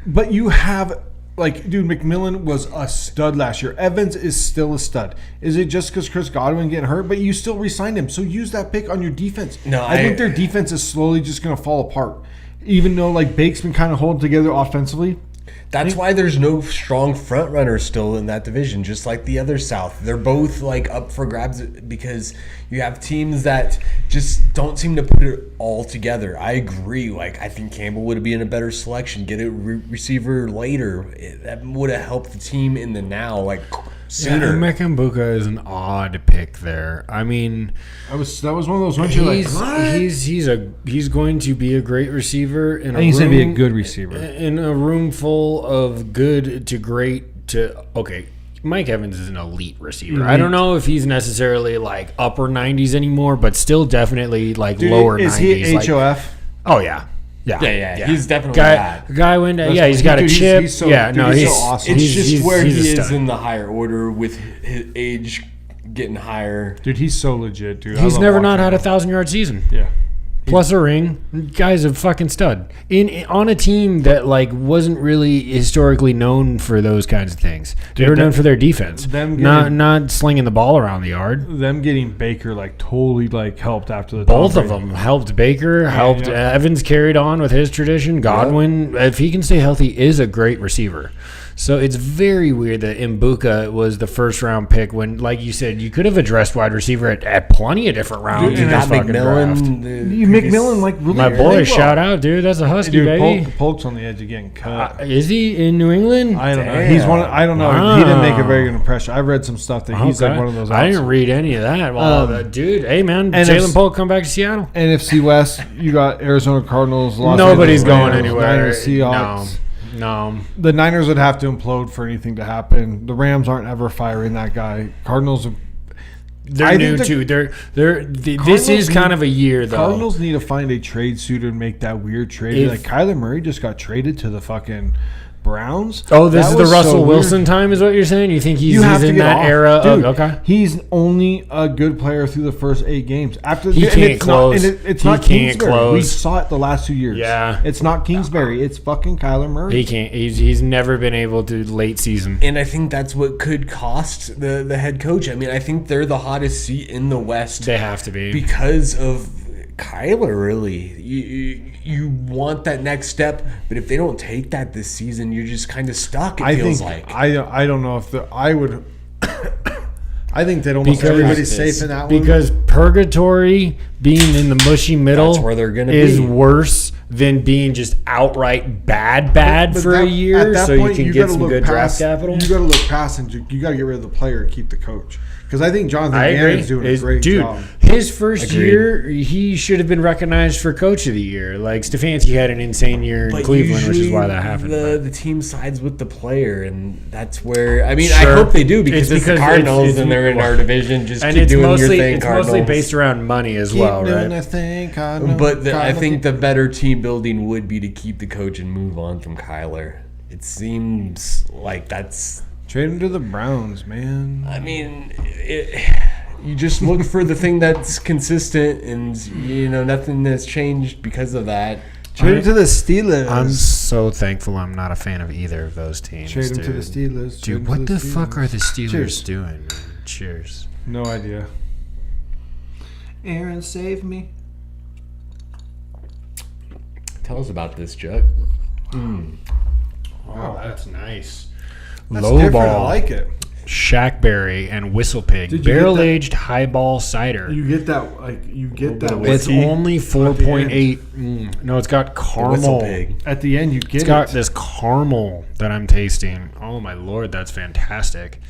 but you have like, dude, McMillan was a stud last year. Evans is still a stud. Is it just because Chris Godwin getting hurt? But you still re-signed him, so use that pick on your defense. No, I think their defense is slowly just going to fall apart. Even though like Bake's been kind of holding together offensively, That's why there's no strong front runner still in that division, just like the other South. They're both like up for grabs because you have teams that just don't seem to put it all together. I agree. Like, I think Campbell would have been a better selection. Get a receiver later. That would have helped the team in the now, like, sooner. Yeah, Mekembuka is an odd pick there. I mean, that was one of those ones you're like, what? He's going to be a great receiver in he's going to be a good receiver in a room full of good to great to okay. Mike Evans is an elite receiver. I don't know if he's necessarily like upper 90s anymore, but still definitely like lower 90s. Is he HOF? Like, oh yeah. Yeah. He's definitely that. Guy went. Yeah, he's got a chip. He's so awesome. It's just where he is in the higher order with his age getting higher. Dude, he's so legit, dude. He's never not had a 1,000-yard season. Yeah. Plus a ring. Guy's a fucking stud. On a team that like wasn't really historically known for those kinds of things. They were known for their defense. Not slinging the ball around the yard. Them getting Baker like totally like helped after the both of them helped Baker, helped Evans carried on with his tradition. Godwin, if he can stay healthy, is a great receiver. So it's very weird that Mbuka was the first round pick when, like you said, you could have addressed wide receiver at plenty of different rounds in this fucking draft. McMillan, like really, my boy, shout out, dude. That's a husky, dude, baby. Polk's on the edge of getting cut. Is he in New England? I don't know. He's one. I don't know. Wow. He didn't make a very good impression. I read some stuff that he's like one of those. I didn't read any of that. Well, dude, hey man, Jalen Polk come back to Seattle. NFC West, you got Arizona Cardinals. Nobody's going anywhere. Niners, Seahawks. No. The Niners would have to implode for anything to happen. The Rams aren't ever firing that guy. Cardinals. They're new too. This is kind of a year though. Cardinals need to find a trade suitor and make that weird trade. Like Kyler Murray just got traded to the fucking Browns. Oh, this is the Russell Wilson time, is what you're saying? You think he's in that era? Dude, okay. He's only a good player through the first 8 games. After he can't close. It's not Kingsbury. We saw it the last 2 years. Yeah. It's not Kingsbury. It's fucking Kyler Murray. He can't. He's never been able to late season. And I think that's what could cost the head coach. I mean, I think they're the hottest seat in the West. They have to be because of Kyler, really. You want that next step, but if they don't take that this season, you're just kind of stuck, I don't know if I would I think that almost everybody's safe in that one. Because purgatory, being in the mushy middle, that's where they're gonna is worse than being just outright bad for a year. At that point, you can get some good draft capital. You got to look past and you got to get rid of the player and keep the coach. Because I think Jonathan Gannon's doing a great job. His first year, he should have been recognized for Coach of the Year. Like, Stefanski had an insane year in Cleveland, which is why that happened. The team sides with the player, and that's where... I mean, I hope they do, because it's the Cardinals, and they're in our division. Just keep doing your thing, Cardinals. It's mostly based around money as well, right? I think the better team building would be to keep the coach and move on from Kyler. It seems like that's... Trade him to the Browns, man. I mean, you just look for the thing that's consistent, and nothing has changed because of that. Trade him to the Steelers. I'm so thankful I'm not a fan of either of those teams. Trade him to the Steelers. Dude, what the fuck are the Steelers doing? Man? Cheers. No idea. Aaron, save me. Tell us about this, Chuck. Wow, that's nice. That's Low different. ball. I like it. Shackberry and Whistle Pig. Barrel-aged highball cider. You get that, It's only 4.8. No, it's got caramel. At the end, It's got this caramel that I'm tasting. Oh, my Lord, that's fantastic.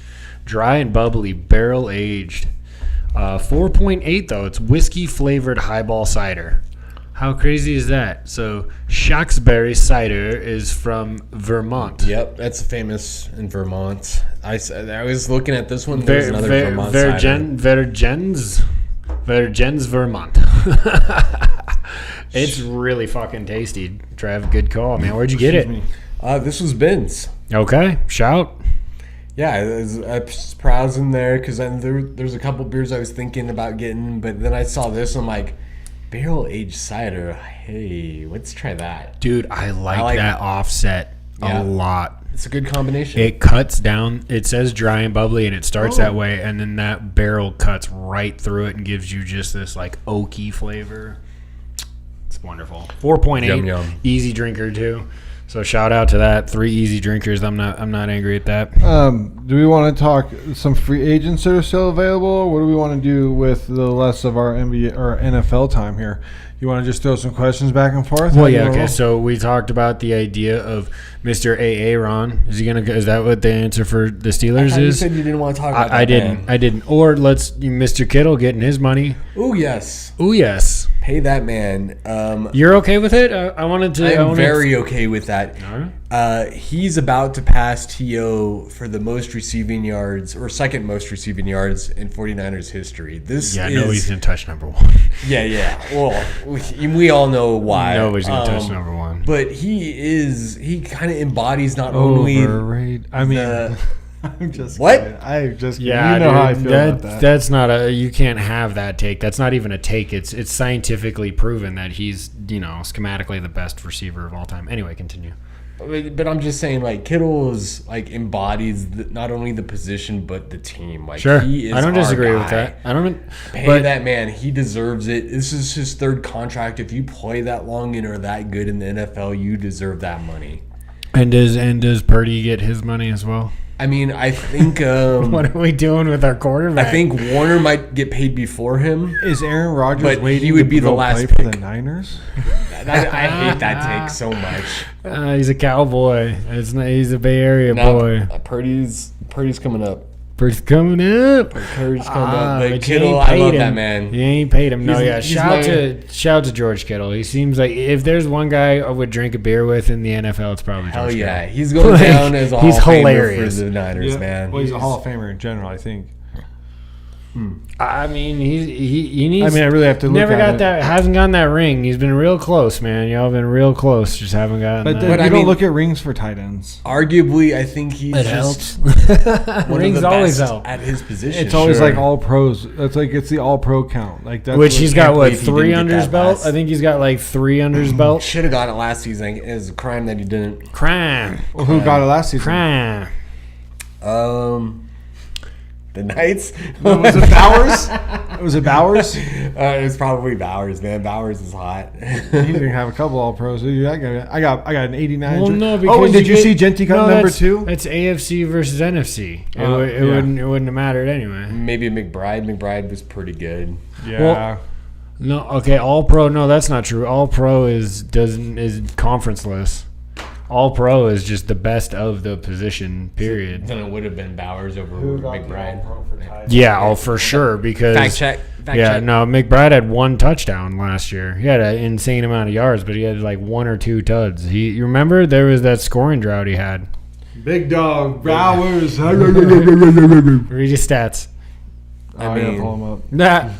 Dry and bubbly, barrel-aged. 4.8, though. It's whiskey-flavored highball cider. How crazy is that? So, Shacksberry cider is from Vermont. Yep, that's famous in Vermont. I was looking at this one. There's another Vermont cider. Vergennes, Vermont. It's really fucking tasty. Trav, good call, man. Where'd you get it? This was Ben's. Okay, shout. Yeah, I was browsing there because there's a couple beers I was thinking about getting, but then I saw this and I'm like, barrel-aged cider. Hey, let's try that. Dude, I like that offset a lot. It's a good combination. It cuts down. It says dry and bubbly, and it starts that way, and then that barrel cuts right through it and gives you just this, like, oaky flavor. It's wonderful. 4.8. Yum. Easy drinker, too. So shout out to that. 3 easy drinkers. I'm not angry at that. Do we want to talk some free agents that are still available? What do we want to do with the less of our NBA or NFL time here? You want to just throw some questions back and forth? Well, yeah. Okay. So we talked about the idea of Mr. Aaron. Is that what the answer for the Steelers You is? said you didn't want to talk about that. I didn't. Or let's Mr. Kittle getting his money. Oh yes. Oh yes. Pay that man. You're okay with it? I'm very okay with that. He's about to pass T.O. for the most receiving yards or second most receiving yards in 49ers history. Nobody's going to touch number 1. Yeah. Well, we all know why. Nobody's going to touch number 1. But he kind of embodies not only overrated. I'm just what? kidding. I'm just kidding. Yeah, you know how I feel about that. That's not you can't have that take. That's not even a take. It's scientifically proven that he's, schematically the best receiver of all time. Anyway, continue. But I'm just saying, like, Kittle's embodies not only the position but the team. Like, sure, he is I don't disagree guy. with that. I don't pay that man. He deserves it. This is his 3rd contract. If you play that long and are that good in the NFL, you deserve that money. And does Purdy get his money as well? I mean, I think. What are we doing with our quarterback? I think Warner might get paid before him. Is Aaron Rodgers but waiting he would be to the go last play pick for the Niners? I hate that take so much. He's a cowboy. He's a Bay Area boy. Purdy's coming up. Purdy's coming up. Purdy's coming up. But But Kittle, you ain't I paid love him. that man. You ain't paid him. No, He's shout to George Kittle. He seems like if there's one guy I would drink a beer with in the NFL, it's probably Hell George yeah. Kittle. He's going down as a He's Hall of hilarious. Famer for the Niners, man. Well, he's a Hall of Famer in general, I think. I mean, he needs. I really have to look never at got it. that. Hasn't gotten that ring. He's been real close, man. Y'all been real close. Just haven't gotten. But that. you I don't mean- look at rings for tight ends. Arguably, I think he's it just helps. one Rings of the always best help. at his position. It's always Sure. like all pros. It's the all pro count. Like that's Which what- he's got can't what believe he 3 didn't under get his that belt. last- I think he's got like 3 under his belt. Should have got it last season. It's a crime that he didn't. Crime, Well, who got it last season? crime. The Knights. Was it Bowers? Was it Bowers? It was probably Bowers, man. Bowers is hot. He's gonna have a couple all pros. I got an 89. Well, no, because and did you see Genty got number 2? That's AFC versus NFC. It Yeah. wouldn't have mattered anyway. Maybe McBride. McBride was pretty good. Yeah. Well, no, okay, All Pro. No, that's not true. All Pro is conferenceless. All Pro is just the best of the position. Period. Then it would have been Bowers over McBride. Yeah, for sure. Because Fact check. no, McBride had 1 touchdown last year. He had an insane amount of yards, but he had like 1 or 2 tuds. You remember there was that scoring drought he had. Big dog Bowers. Read your stats. I gotta pull him up. Nah.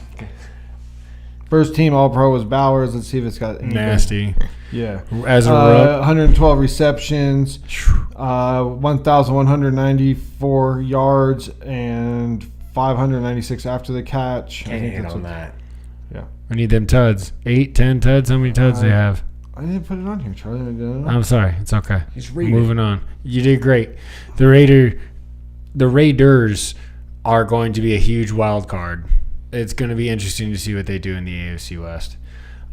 First team all pro was Bowers. Let's see if it's got any Nasty. Yeah. As a rook. 112 receptions, 1,194 yards, and 596 after the catch. Can't hit on that. Yeah. I need them tuds. 8, 10 tuds. How many tuds do they have? I didn't put it on here, Charlie. I didn't know. I'm sorry. It's okay. He's reading. Moving on. You did great. The Raiders are going to be a huge wild card. It's going to be interesting to see what they do in the AFC West.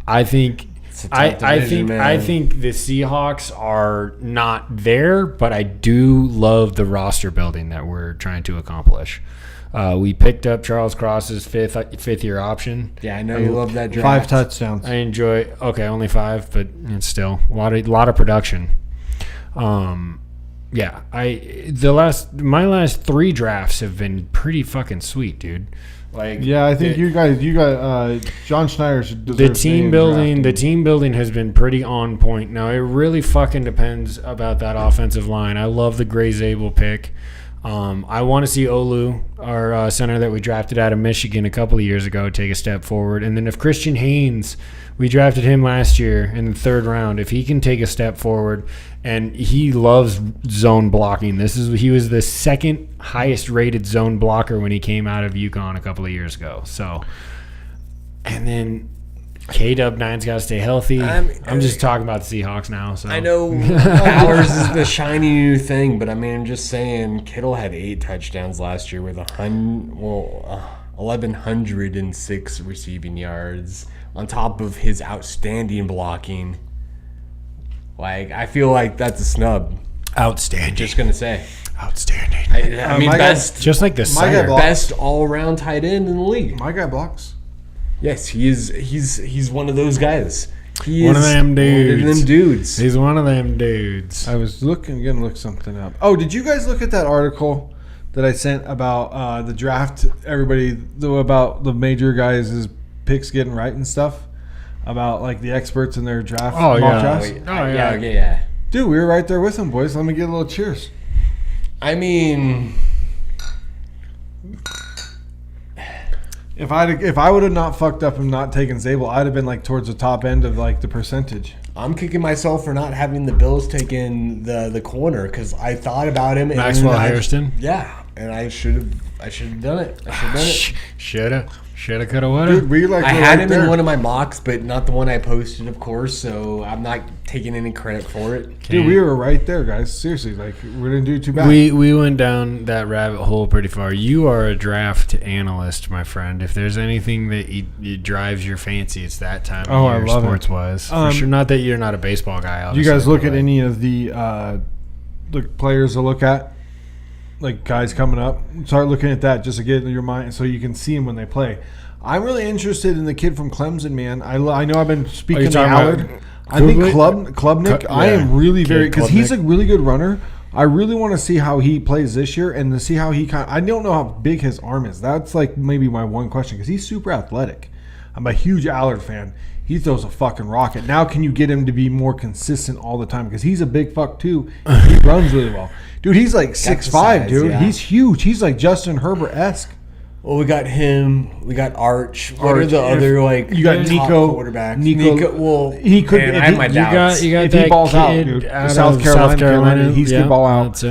I think I think the Seahawks are not there, but I do love the roster building that we're trying to accomplish. We picked up Charles Cross's fifth year option. Yeah, I know you love that draft. 5 touchdowns. I enjoy. Okay, only 5, but it's still a lot of production. Yeah, my last 3 drafts have been pretty fucking sweet, dude. Like, Yeah, I think you got John Schneider should deserve the team building. drafting. The team building has been pretty on point. Now it really fucking depends about that offensive line. I love the Gray Zabel pick. I want to see Olu, our center that we drafted out of Michigan a couple of years ago, take a step forward. And then if Christian Haynes, we drafted him last year in the 3rd round, if he can take a step forward, and he loves zone blocking. He was the 2nd highest rated zone blocker when he came out of UConn a couple of years ago. So, and then K-Dub9's got to stay healthy. I'm just talking about the Seahawks now. So I know Bowers is the shiny new thing, but I mean, I'm just saying, Kittle had 8 touchdowns last year with 1,106 receiving yards on top of his outstanding blocking. Like, I feel like that's a snub. Outstanding. Just gonna say. Outstanding. I mean, best, Just like the cider. best all-around tight end in the league. My guy blocks. Yes, he's one of those guys. One of them dudes. He's one of them dudes. I was gonna look something up. Oh, did you guys look at that article that I sent about the draft? About the major guys' picks getting right and stuff. About like the experts in their draft. Oh, mock yeah. drafts? Yeah. Dude, we were right there with them, boys. Let me get a little cheers. I mean, If I would have not fucked up and not taken Zabel, I'd have been like towards the top end of like the percentage. I'm kicking myself for not having the Bills taking the corner because I thought about him. Maxwell Hairston? Yeah, and I should have done it. Shoulda, coulda, woulda. Dude, I had him in one of my mocks, but not the one I posted, of course. So I'm not taking any credit for it. Dude, we were right there, guys. Seriously, like we didn't do too bad. We went down that rabbit hole pretty far. You are a draft analyst, my friend. If there's anything that it drives your fancy, it's that time of year, I love sports wise. For sure. Not that you're not a baseball guy. Do Obviously, you guys look at any of the players to look at? Like guys coming up, start looking at that just to get in your mind so you can see them when they play. I'm really interested in the kid from Clemson, man. I know I've been speaking to Allard. I think Klubnik. I am really because he's a really good runner. I really want to see how he plays this year and to see how he I don't know how big his arm is. That's like maybe my one question because he's super athletic. I'm a huge Allard fan. He throws a fucking rocket. Now can you get him to be more consistent all the time? Because he's a big fuck too. He runs really well. Dude, he's like 6'5", dude. Yeah. He's huge. He's like Justin Herbert-esque. Well, we got him. We got Arch. What are the other like? You got Nico quarterbacks. Nico. Well, he could. Man, I have my doubts. You got if that he balls out, kid dude. Out South Carolina. He's good ball out.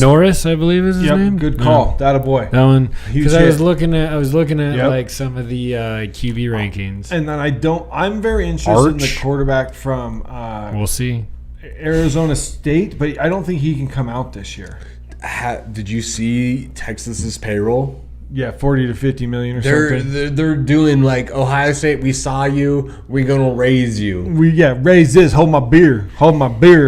Norris, I believe is his name. Good call. That a boy. That one. Because I was looking at like some of the QB rankings. And then I'm very interested in the quarterback from. We'll see. Arizona State, but I don't think he can come out this year. Did you see Texas's payroll? Yeah, 40 to 50 million or something. They're doing like Ohio State. We saw you. We're gonna raise you. Raise this. Hold my beer,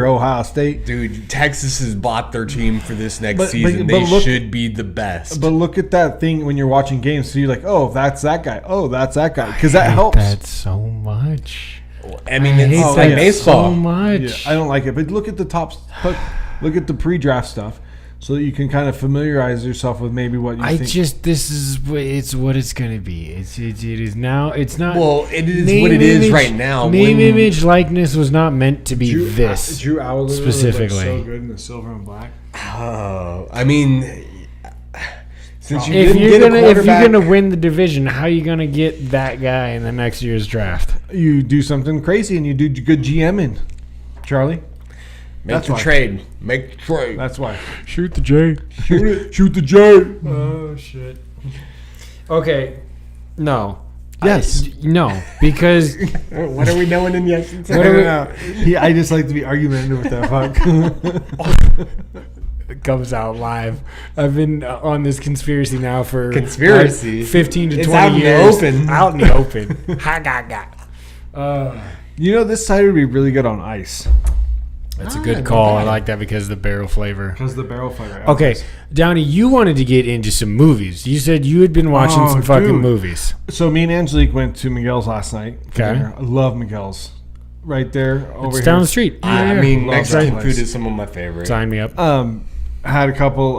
Ohio State. Dude, Texas has bought their team for this next season. They should be the best. But look at that thing when you're watching games. So you're like, oh, that's that guy. Oh, that's that guy. Because that helps. That so much. I mean, it's like baseball. So much. Yeah, I don't like it. But look at the tops. Look at the pre-draft stuff. So that you can kind of familiarize yourself with maybe what you think. It's what it's going to be. It is now. It's not. Well, it is what it is right now. Name, image, likeness was not meant to be this. Drew Aller specifically. Was like so good in the silver and black. I mean, since if you're gonna win the division, how are you gonna get that guy in the next year's draft? You do something crazy and you do good GMing, Charlie. Make the trade. Make the trade. That's why. Shoot the J. Shoot it. Shoot the J. Oh, shit. Okay. No. Yes. No. Because. What are we doing in yes? I just like to be argumentative with that fuck. It comes out live. I've been on this conspiracy now for 15 to 20 years. Out in the open. You know, this cider would be really good on ice. That's a good call. I like that because of the barrel flavor. Because the barrel flavor. Okay, Downey, you wanted to get into some movies. You said you had been watching some fucking movies. So me and Angelique went to Miguel's last night. Okay. I love Miguel's. Right there, over it's down the street. I mean, Mexican food is some of my favorites. Sign me up. Had a couple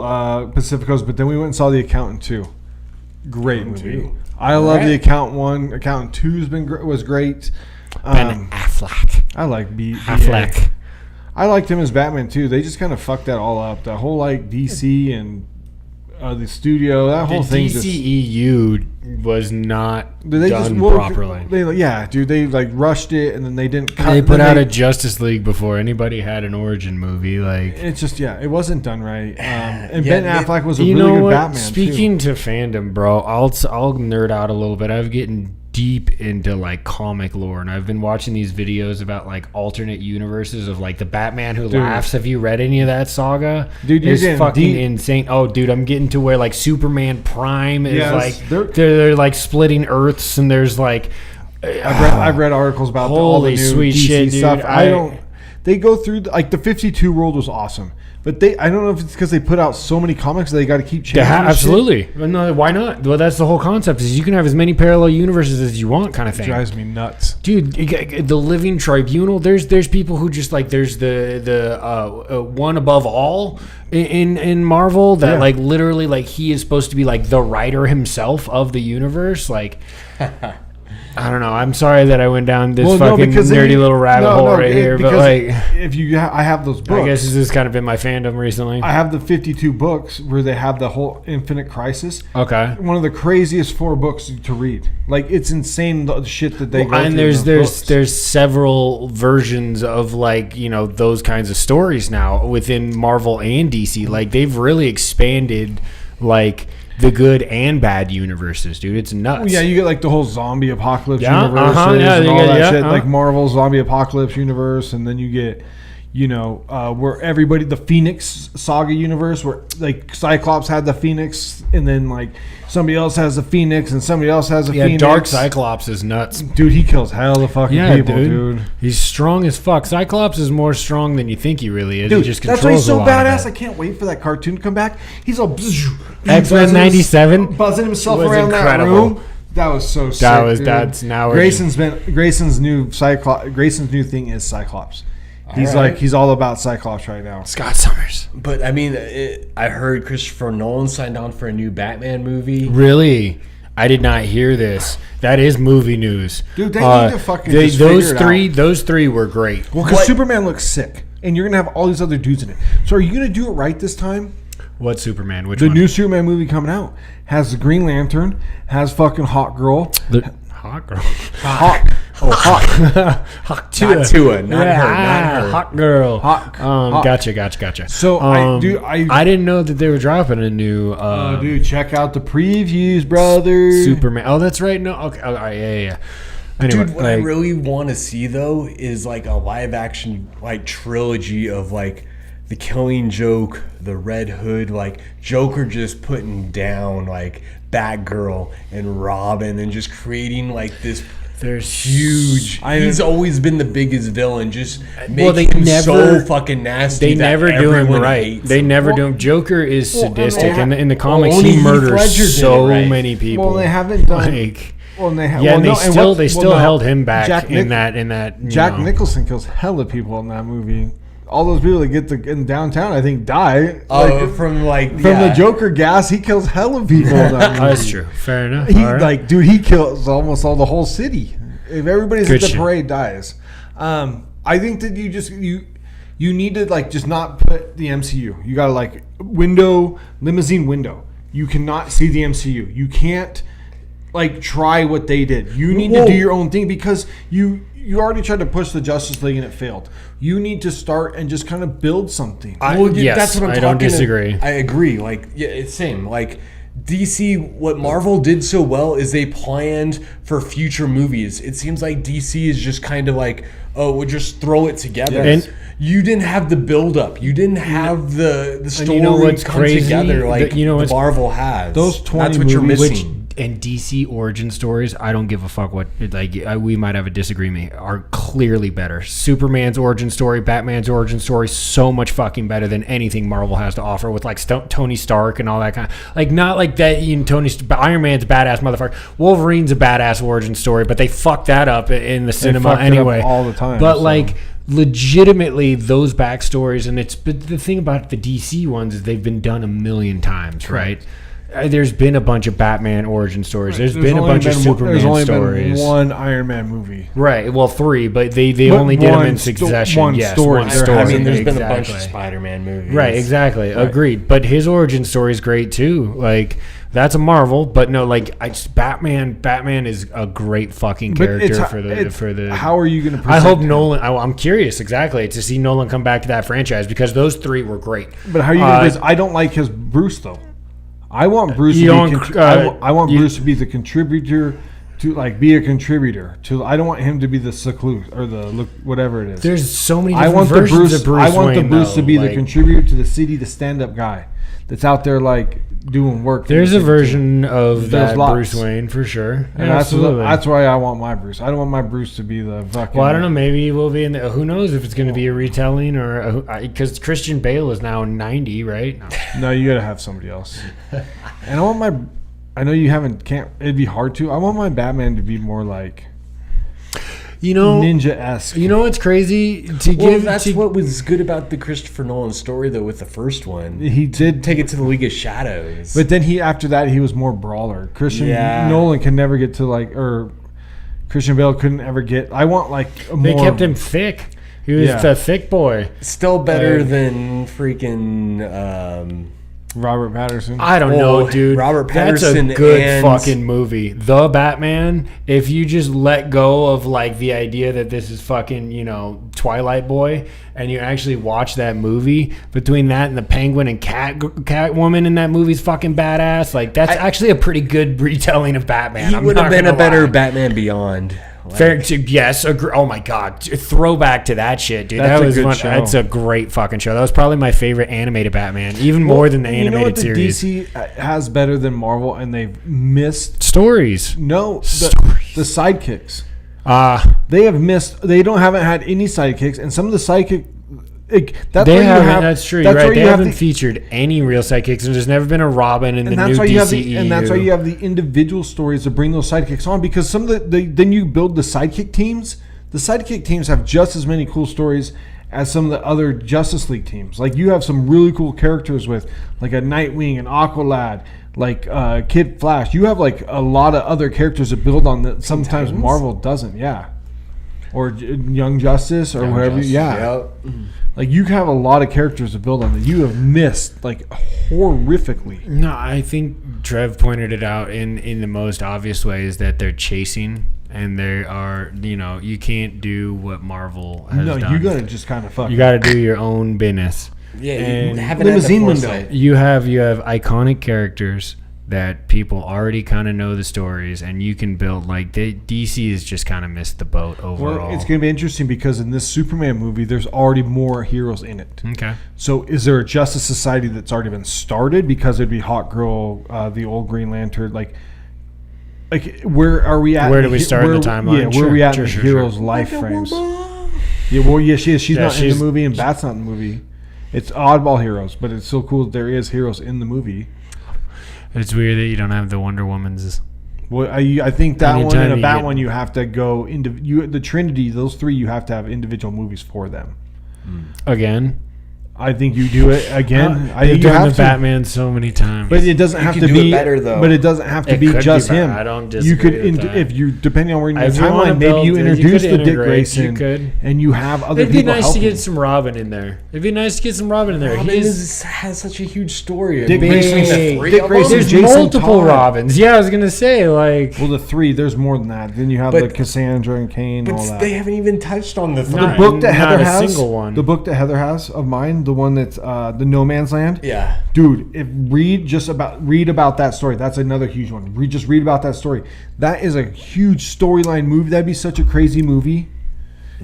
Pacificos, but then we went and saw The Accountant 2. Great movie. I love The Accountant 1. Accountant 2 was great. Ben Affleck. I like Affleck. I liked him as Batman too. They just kind of fucked that all up. The whole like DC and the studio, that whole thing. DCEU was not done properly. They like rushed it and then they didn't cut. They put out a Justice League before anybody had an origin movie. Like it's just it wasn't done right. And Ben Affleck was a really good Batman. Speaking to fandom, bro, I'll nerd out a little bit. I've getting deep into like comic lore, and I've been watching these videos about like alternate universes of like the Batman Who Laughs. Have you read any of that saga? Dude, it's fucking insane. Oh, dude, I'm getting to where like Superman Prime is like they're like splitting Earths, and there's like I've read articles about all the new sweet DC shit, stuff. Dude. they go through like the 52 world was awesome. But I don't know if it's because they put out so many comics that they got to keep changing. Absolutely. Well, no, why not? Well, that's the whole concept. Is you can have as many parallel universes as you want, kind of thing. It drives me nuts, dude. The Living Tribunal. There's people who just like there's the one above all in Marvel that like literally like he is supposed to be like the writer himself of the universe. Like. I don't know. I'm sorry that I went down this fucking nerdy little rabbit hole right here, but like, if I have those books. I guess this has kind of been my fandom recently. I have the 52 books where they have the whole Infinite Crisis. Okay, one of the craziest 4 books to read. Like it's insane the shit that they go through. And there's several versions of like those kinds of stories now within Marvel and DC. Like they've really expanded like. The good and bad universes, dude. It's nuts. Well, yeah, you get like the whole zombie apocalypse universe and all that shit. Like Marvel zombie apocalypse universe, and then you get, where everybody the Phoenix Saga universe, where like Cyclops had the Phoenix, and then like somebody else has the Phoenix, and somebody else has a Phoenix. Dark Cyclops is nuts, dude. He kills hell of fucking people, dude. He's strong as fuck. Cyclops is more strong than you think he really is. Dude, he just controls that's why he's so badass. I can't wait for that cartoon to come back. He's all X-Men 97 buzzing himself around that room. That was so sick. That's now Grayson's new thing is Cyclops. He's all about Cyclops right now. Scott Summers. But I mean, I heard Christopher Nolan signed on for a new Batman movie. Really? I did not hear this. That is movie news. Dude, they need to fucking just figure it out. Those three were great. Well, because Superman looks sick, and you're gonna have all these other dudes in it. So are you gonna do it right this time? What Superman? Which the one? new Superman movie coming out has the Green Lantern, has fucking Hawk Girl. Hawk Girl. Hawk. Oh, Hawk. Hawk Tua. Not her. Hawk Girl. Hawk. Gotcha. So I didn't know that they were dropping a new. Dude, check out the previews, brother. Superman. Oh, that's right. No, okay. Oh, yeah. Anyway, dude, what I really want to see though is like a live action like trilogy of like the Killing Joke, the Red Hood, like Joker just putting down like Batgirl and Robin and just creating like this. There's huge. He's always been the biggest villain. Just make him so fucking nasty. They never do him right. They never do him. Joker is sadistic, and in the comics, he murders so many people. Well, they haven't done. They still held him back in that. Jack Nicholson kills hella people in that movie. All those people that get in downtown, I think, die. From the Joker gas, he kills hella people. That's true. Fair enough. He kills almost all the whole city. If everybody's at the parade, dies. I think that you need to like just not put the MCU. You got to like limousine window. You cannot see the MCU. You can't like try what they did. You need to do your own thing because you already tried to push the Justice League and it failed. You need to start and just kind of build something. That's what I'm talking. I don't disagree. I agree. Like, yeah, it's same. Like DC, what Marvel did so well is they planned for future movies. It seems like DC is just kind of like, we'll just throw it together. And you didn't have the build up. You didn't have the story what's come crazy? together like Marvel has. Those 20 That's what movies, you're missing. And DC origin stories, I don't give a fuck what. We might have a disagreement. Are clearly better. Superman's origin story, Batman's origin story, so much fucking better than anything Marvel has to offer with like Tony Stark and all that kind of like not like that. Iron Man's badass motherfucker. Wolverine's a badass origin story, but they fucked that up in the cinema anyway all the time. But like. Legitimately, those backstories, but the thing about the DC ones is they've been done a million times, right? There's been a bunch of Batman origin stories. There's been a bunch of Superman stories. There's only been one Iron Man movie. Right. Well, 3, but they only did them in succession. One story. I mean, there's been a bunch of Spider-Man movies. Right. Exactly. Right. Agreed. But his origin story is great too. Like. That's a Marvel, but no, like Batman is a great fucking character for the. How are you going to? I hope Nolan. I'm curious exactly to see Nolan come back to that franchise because those 3 were great. But how are you going to? I don't like his Bruce though. I want Bruce. I want Bruce to be the contributor. To like be a contributor to, I don't want him to be the secluse or whatever it is. There's so many different versions of Bruce. I want the Bruce to be the contributor to the city, the stand-up guy. that's out there like doing work. There's a version of There's that lots. Bruce Wayne for sure. And that's why I want my Bruce. I don't want my Bruce to be the fucking. Well, I don't know. Maybe we'll be in the. Who knows if it's going to be a retelling or because Christian Bale is now 90, right? No. No, you gotta have somebody else. And I want my. I know you can't. It'd be hard to. I want my Batman to be more like. Ninja-esque. You know what's crazy? That's what was good about the Christopher Nolan story, though, with the first one. He did take it to the League of Shadows. But then after that, he was more brawler. Nolan can never get to or Christian Bale couldn't ever get. I want They kept him thick. He was a thick boy. Still better than freaking. Robert Pattinson. I don't know, dude. Robert That's Pattinson a good fucking movie. The Batman, if you just let go of the idea that this is fucking, Twilight Boy, and you actually watch that movie, between that and the Penguin and Catwoman in that movie's fucking badass. That's actually a pretty good retelling of Batman. He would have been a better Batman Beyond. Fair to yes. Oh my god, throwback to that shit, dude. That's that was a good one. show. That's a great fucking show. That was probably my favorite animated Batman, even more than the animated series. DC has better than Marvel, and they've missed stories. No, the sidekicks. They have missed. They haven't had any sidekicks, and some of the sidekick. That's true. You're right. They haven't featured any real sidekicks, and there's never been a Robin in the new DCEU. And that's why you have the individual stories to bring those sidekicks on, because some of then you build the sidekick teams. The sidekick teams have just as many cool stories as some of the other Justice League teams. You have some really cool characters with a Nightwing and Aqualad, Kid Flash. You have a lot of other characters to build on that sometimes Marvel doesn't. Yeah. Or Young Justice or whatever. Yeah. Yep. You have a lot of characters to build on that you have missed horrifically. No, I think Trev pointed it out in the most obvious way is that they're chasing, and they are, you can't do what Marvel has done. No, you got to just kind of fuck. You got to do your own business. Yeah, and limousine window. You have iconic characters that people already kind of know the stories, and you can build DC has just kind of missed the boat overall. Well, it's going to be interesting because in this Superman movie, there's already more heroes in it. Okay. So is there a Justice Society that's already been started? Because it'd be Hawk Girl, the old Green Lantern, where are we at? Where do we start in the timeline? Yeah, where are we at in the heroes' life frames? Yeah, well, she is. She's not in the movie, and Bat's not in the movie. It's oddball heroes, but it's so cool that there is heroes in the movie. It's weird that you don't have the Wonder Woman's. Well, I think that one and a Bat one, you have to go into the Trinity. Those three, you have to have individual movies for them. Again, I think you do it again. They've done the Batman so many times, but it doesn't have to be better though. But it doesn't have to be just him. I don't disagree with that. If you depending on where you're in the timeline, maybe you introduce the Dick Grayson, and you have other people. It'd be nice to get some Robin in there. Robin has such a huge story. Dick Grayson, there's multiple Robins. Yeah, I was gonna say well, the three. There's more than that. Then you have the Cassandra and Kane. And all that. They haven't even touched on the book that Heather has. The book that Heather has of mine. The one that's the No Man's Land. Yeah, dude. Read about that story. That's another huge one. Read about that story. That is a huge storyline movie. That'd be such a crazy movie.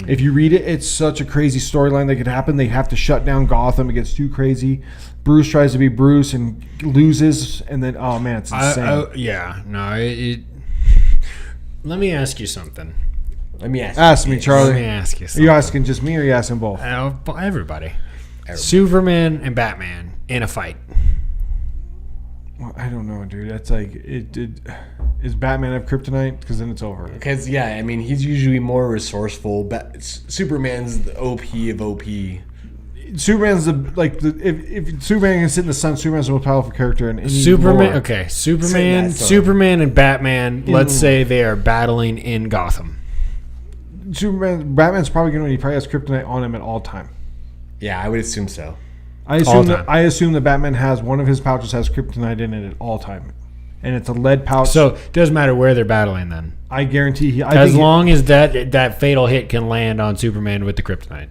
If you read it, it's such a crazy storyline that could happen. They have to shut down Gotham. It gets too crazy. Bruce tries to be Bruce and loses, and then it's insane. Let me ask you something. Ask me, Charlie. Let me ask you something. Are you asking just me, or are you asking both? Everybody. Superman and Batman in a fight. Well, I don't know, dude. That's is Batman have kryptonite? Because then it's over. Because he's usually more resourceful. Superman's the OP of OP. Superman's if Superman can sit in the sun, Superman's the most powerful character in any Superman. lore. Okay, Superman and Batman. Let's say they are battling in Gotham. Batman's probably going to. He probably has kryptonite on him at all time. Yeah, I would assume so. I assume that Batman has one of his pouches has kryptonite in it at all time, and it's a lead pouch. So it doesn't matter where they're battling. Then I guarantee as long as that fatal hit can land on Superman with the kryptonite.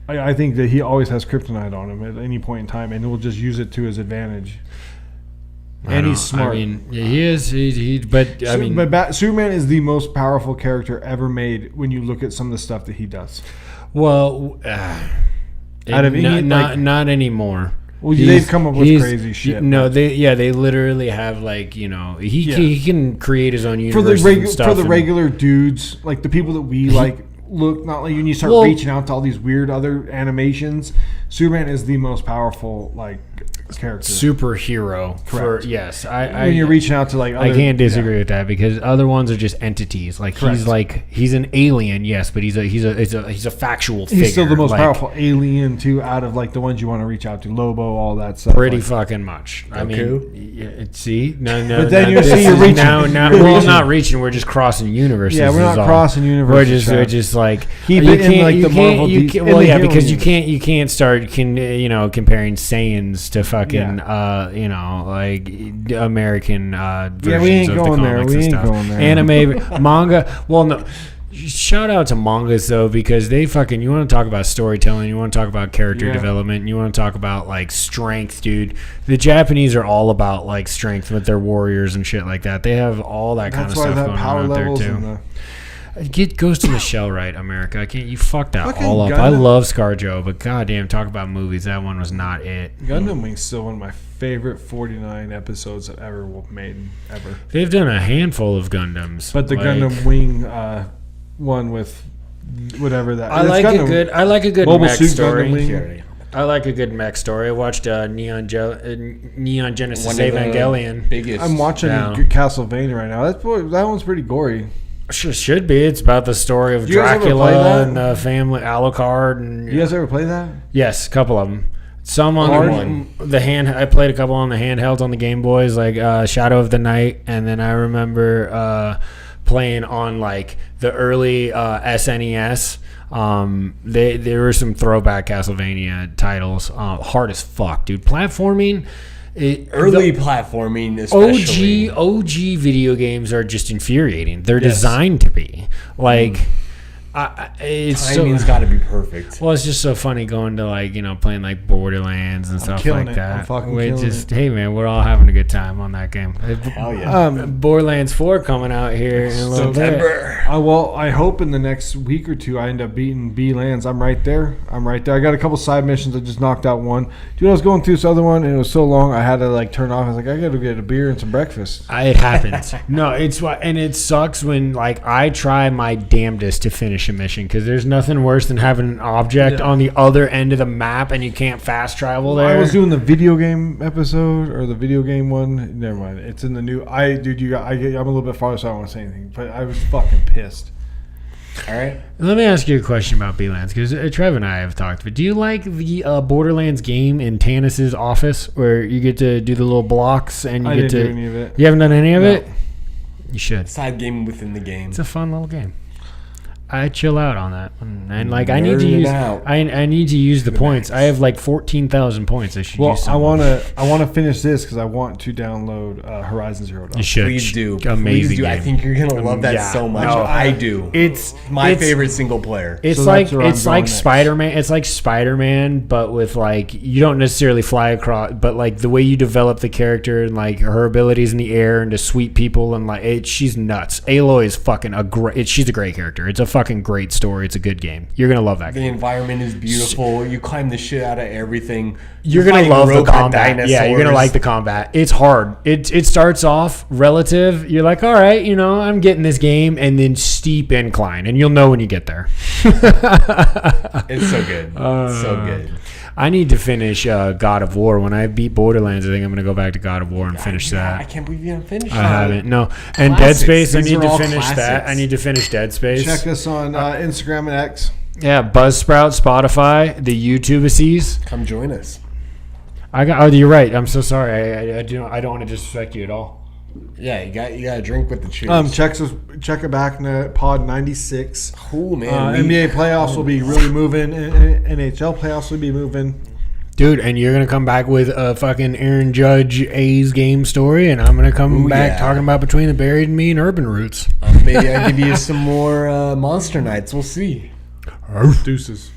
I think that he always has kryptonite on him at any point in time, and will just use it to his advantage. And he's smart. He is. Superman is the most powerful character ever made when you look at some of the stuff that he does. Well, not anymore. Well, they've come up with crazy shit. No, they literally have like he can create his own universe for the regular dudes, like the people that we like. Look, not like when you start reaching out to all these weird other animations. Superman is the most powerful character, superhero. Correct. When you're reaching out to I can't disagree with that because other ones are just entities. Like he's an alien, yes, but he's a factual figure. He's still the most powerful alien too, out of like the ones you want to reach out to. Lobo, all that stuff. Pretty fucking much. I mean, see, no. But then you're reaching. Now, we're not reaching. We're just crossing universes. Yeah, we're not crossing universes. We're just like keep it in like the Marvel. Because you can't start comparing Saiyans to fucking like American versions of the comics and stuff. Anime, manga. Well, no. Shout out to mangas though, because they fucking, you want to talk about storytelling, you want to talk about character development, you want to talk about like strength, dude. The Japanese are all about like strength with their warriors and shit like that. They have all that kind of stuff going on out there too. Get Ghost in the Shell right, America. You fucked that fucking all up. Gundam. I love ScarJo, but goddamn, talk about movies. That one was not it. Gundam Wing's still one of my favorite 49 episodes that ever made ever. They've done a handful of Gundams, but the Gundam Wing one with whatever that. I like a good mech story. I like a good mech story. I watched Neon Genesis Evangelion. I'm watching Castlevania right now. That one's pretty gory. Sure, should be. It's about the story of Dracula and the family, Alucard. And you guys ever play that? Yes, a couple of them. Some on the hand. I played a couple on the handhelds on the Game Boys, like Shadow of the Night, and then I remember playing on like the early SNES. There were some throwback Castlevania titles. Hard as fuck, dude. Platforming. Platforming, especially. OG video games are just infuriating. They're designed to be like. Timing's got to be perfect. Well, it's just so funny going to playing like Borderlands and stuff like that. I'm fucking killing it. Hey man, we're all having a good time on that game. Hell yeah. Borderlands 4 coming out here in a little bit. Well, I hope in the next week or two I end up beating B-Lands. I'm right there. I got a couple side missions. I just knocked out one. Dude, I was going through this other one and it was so long I had to turn off. I was like, I got to get a beer and some breakfast. It happens. No, and it sucks when I try my damnedest to finish a mission because there's nothing worse than having an object on the other end of the map and you can't fast travel there. I was doing the video game episode or the video game one. Never mind. It's in the new. I'm a little bit farther, so I don't want to say anything. But I was fucking pissed. All right. Let me ask you a question about B-Lands because Trev and I have talked. But do you like the Borderlands game in Tannis's office where you get to do the little blocks and you get to? Do any of it. You haven't done any of it? You should. Side game within the game. It's a fun little game. I chill out on that, and I need to use. I need to use the points. I have 14,000 points. I should use some. I want to finish this because I want to download Horizon Zero Dawn. You should. Please do. Amazing. Please do. Game. I think you're gonna love that so much. No, I do. It's my favorite single player. It's like Spider-Man. It's like Spider-Man, but with you don't necessarily fly across, but the way you develop the character and her abilities in the air and to sweep people and she's nuts. Aloy is fucking she's a great character. It's a fucking great story. It's a good game. You're gonna love that game. The environment is beautiful. You climb the shit out of everything. You're gonna love the combat. Dinosaurs. Yeah, you're gonna like the combat. It's hard. It starts off relative. You're like, all right, I'm getting this game, and then steep incline, and you'll know when you get there. It's so good. So good. I need to finish God of War. When I beat Borderlands, I think I'm going to go back to God of War and finish that. I can't believe you haven't finished that. I haven't. No. And Dead Space, I need to finish that. I need to finish Dead Space. Check us on Instagram and X. Yeah, Buzzsprout, Spotify, the YouTubices. Come join us. You're right. I'm so sorry. I don't want to disrespect you at all. Yeah, you got to drink with the cheers. Check it back pod 96. Cool, man. NBA playoffs will be really moving. NHL playoffs will be moving. Dude, and you're gonna come back with a fucking Aaron Judge A's game story, and I'm gonna come back talking about Between the Buried and Me and Urban Roots. Maybe I'll give you some more Monster Nights. We'll see. Deuces.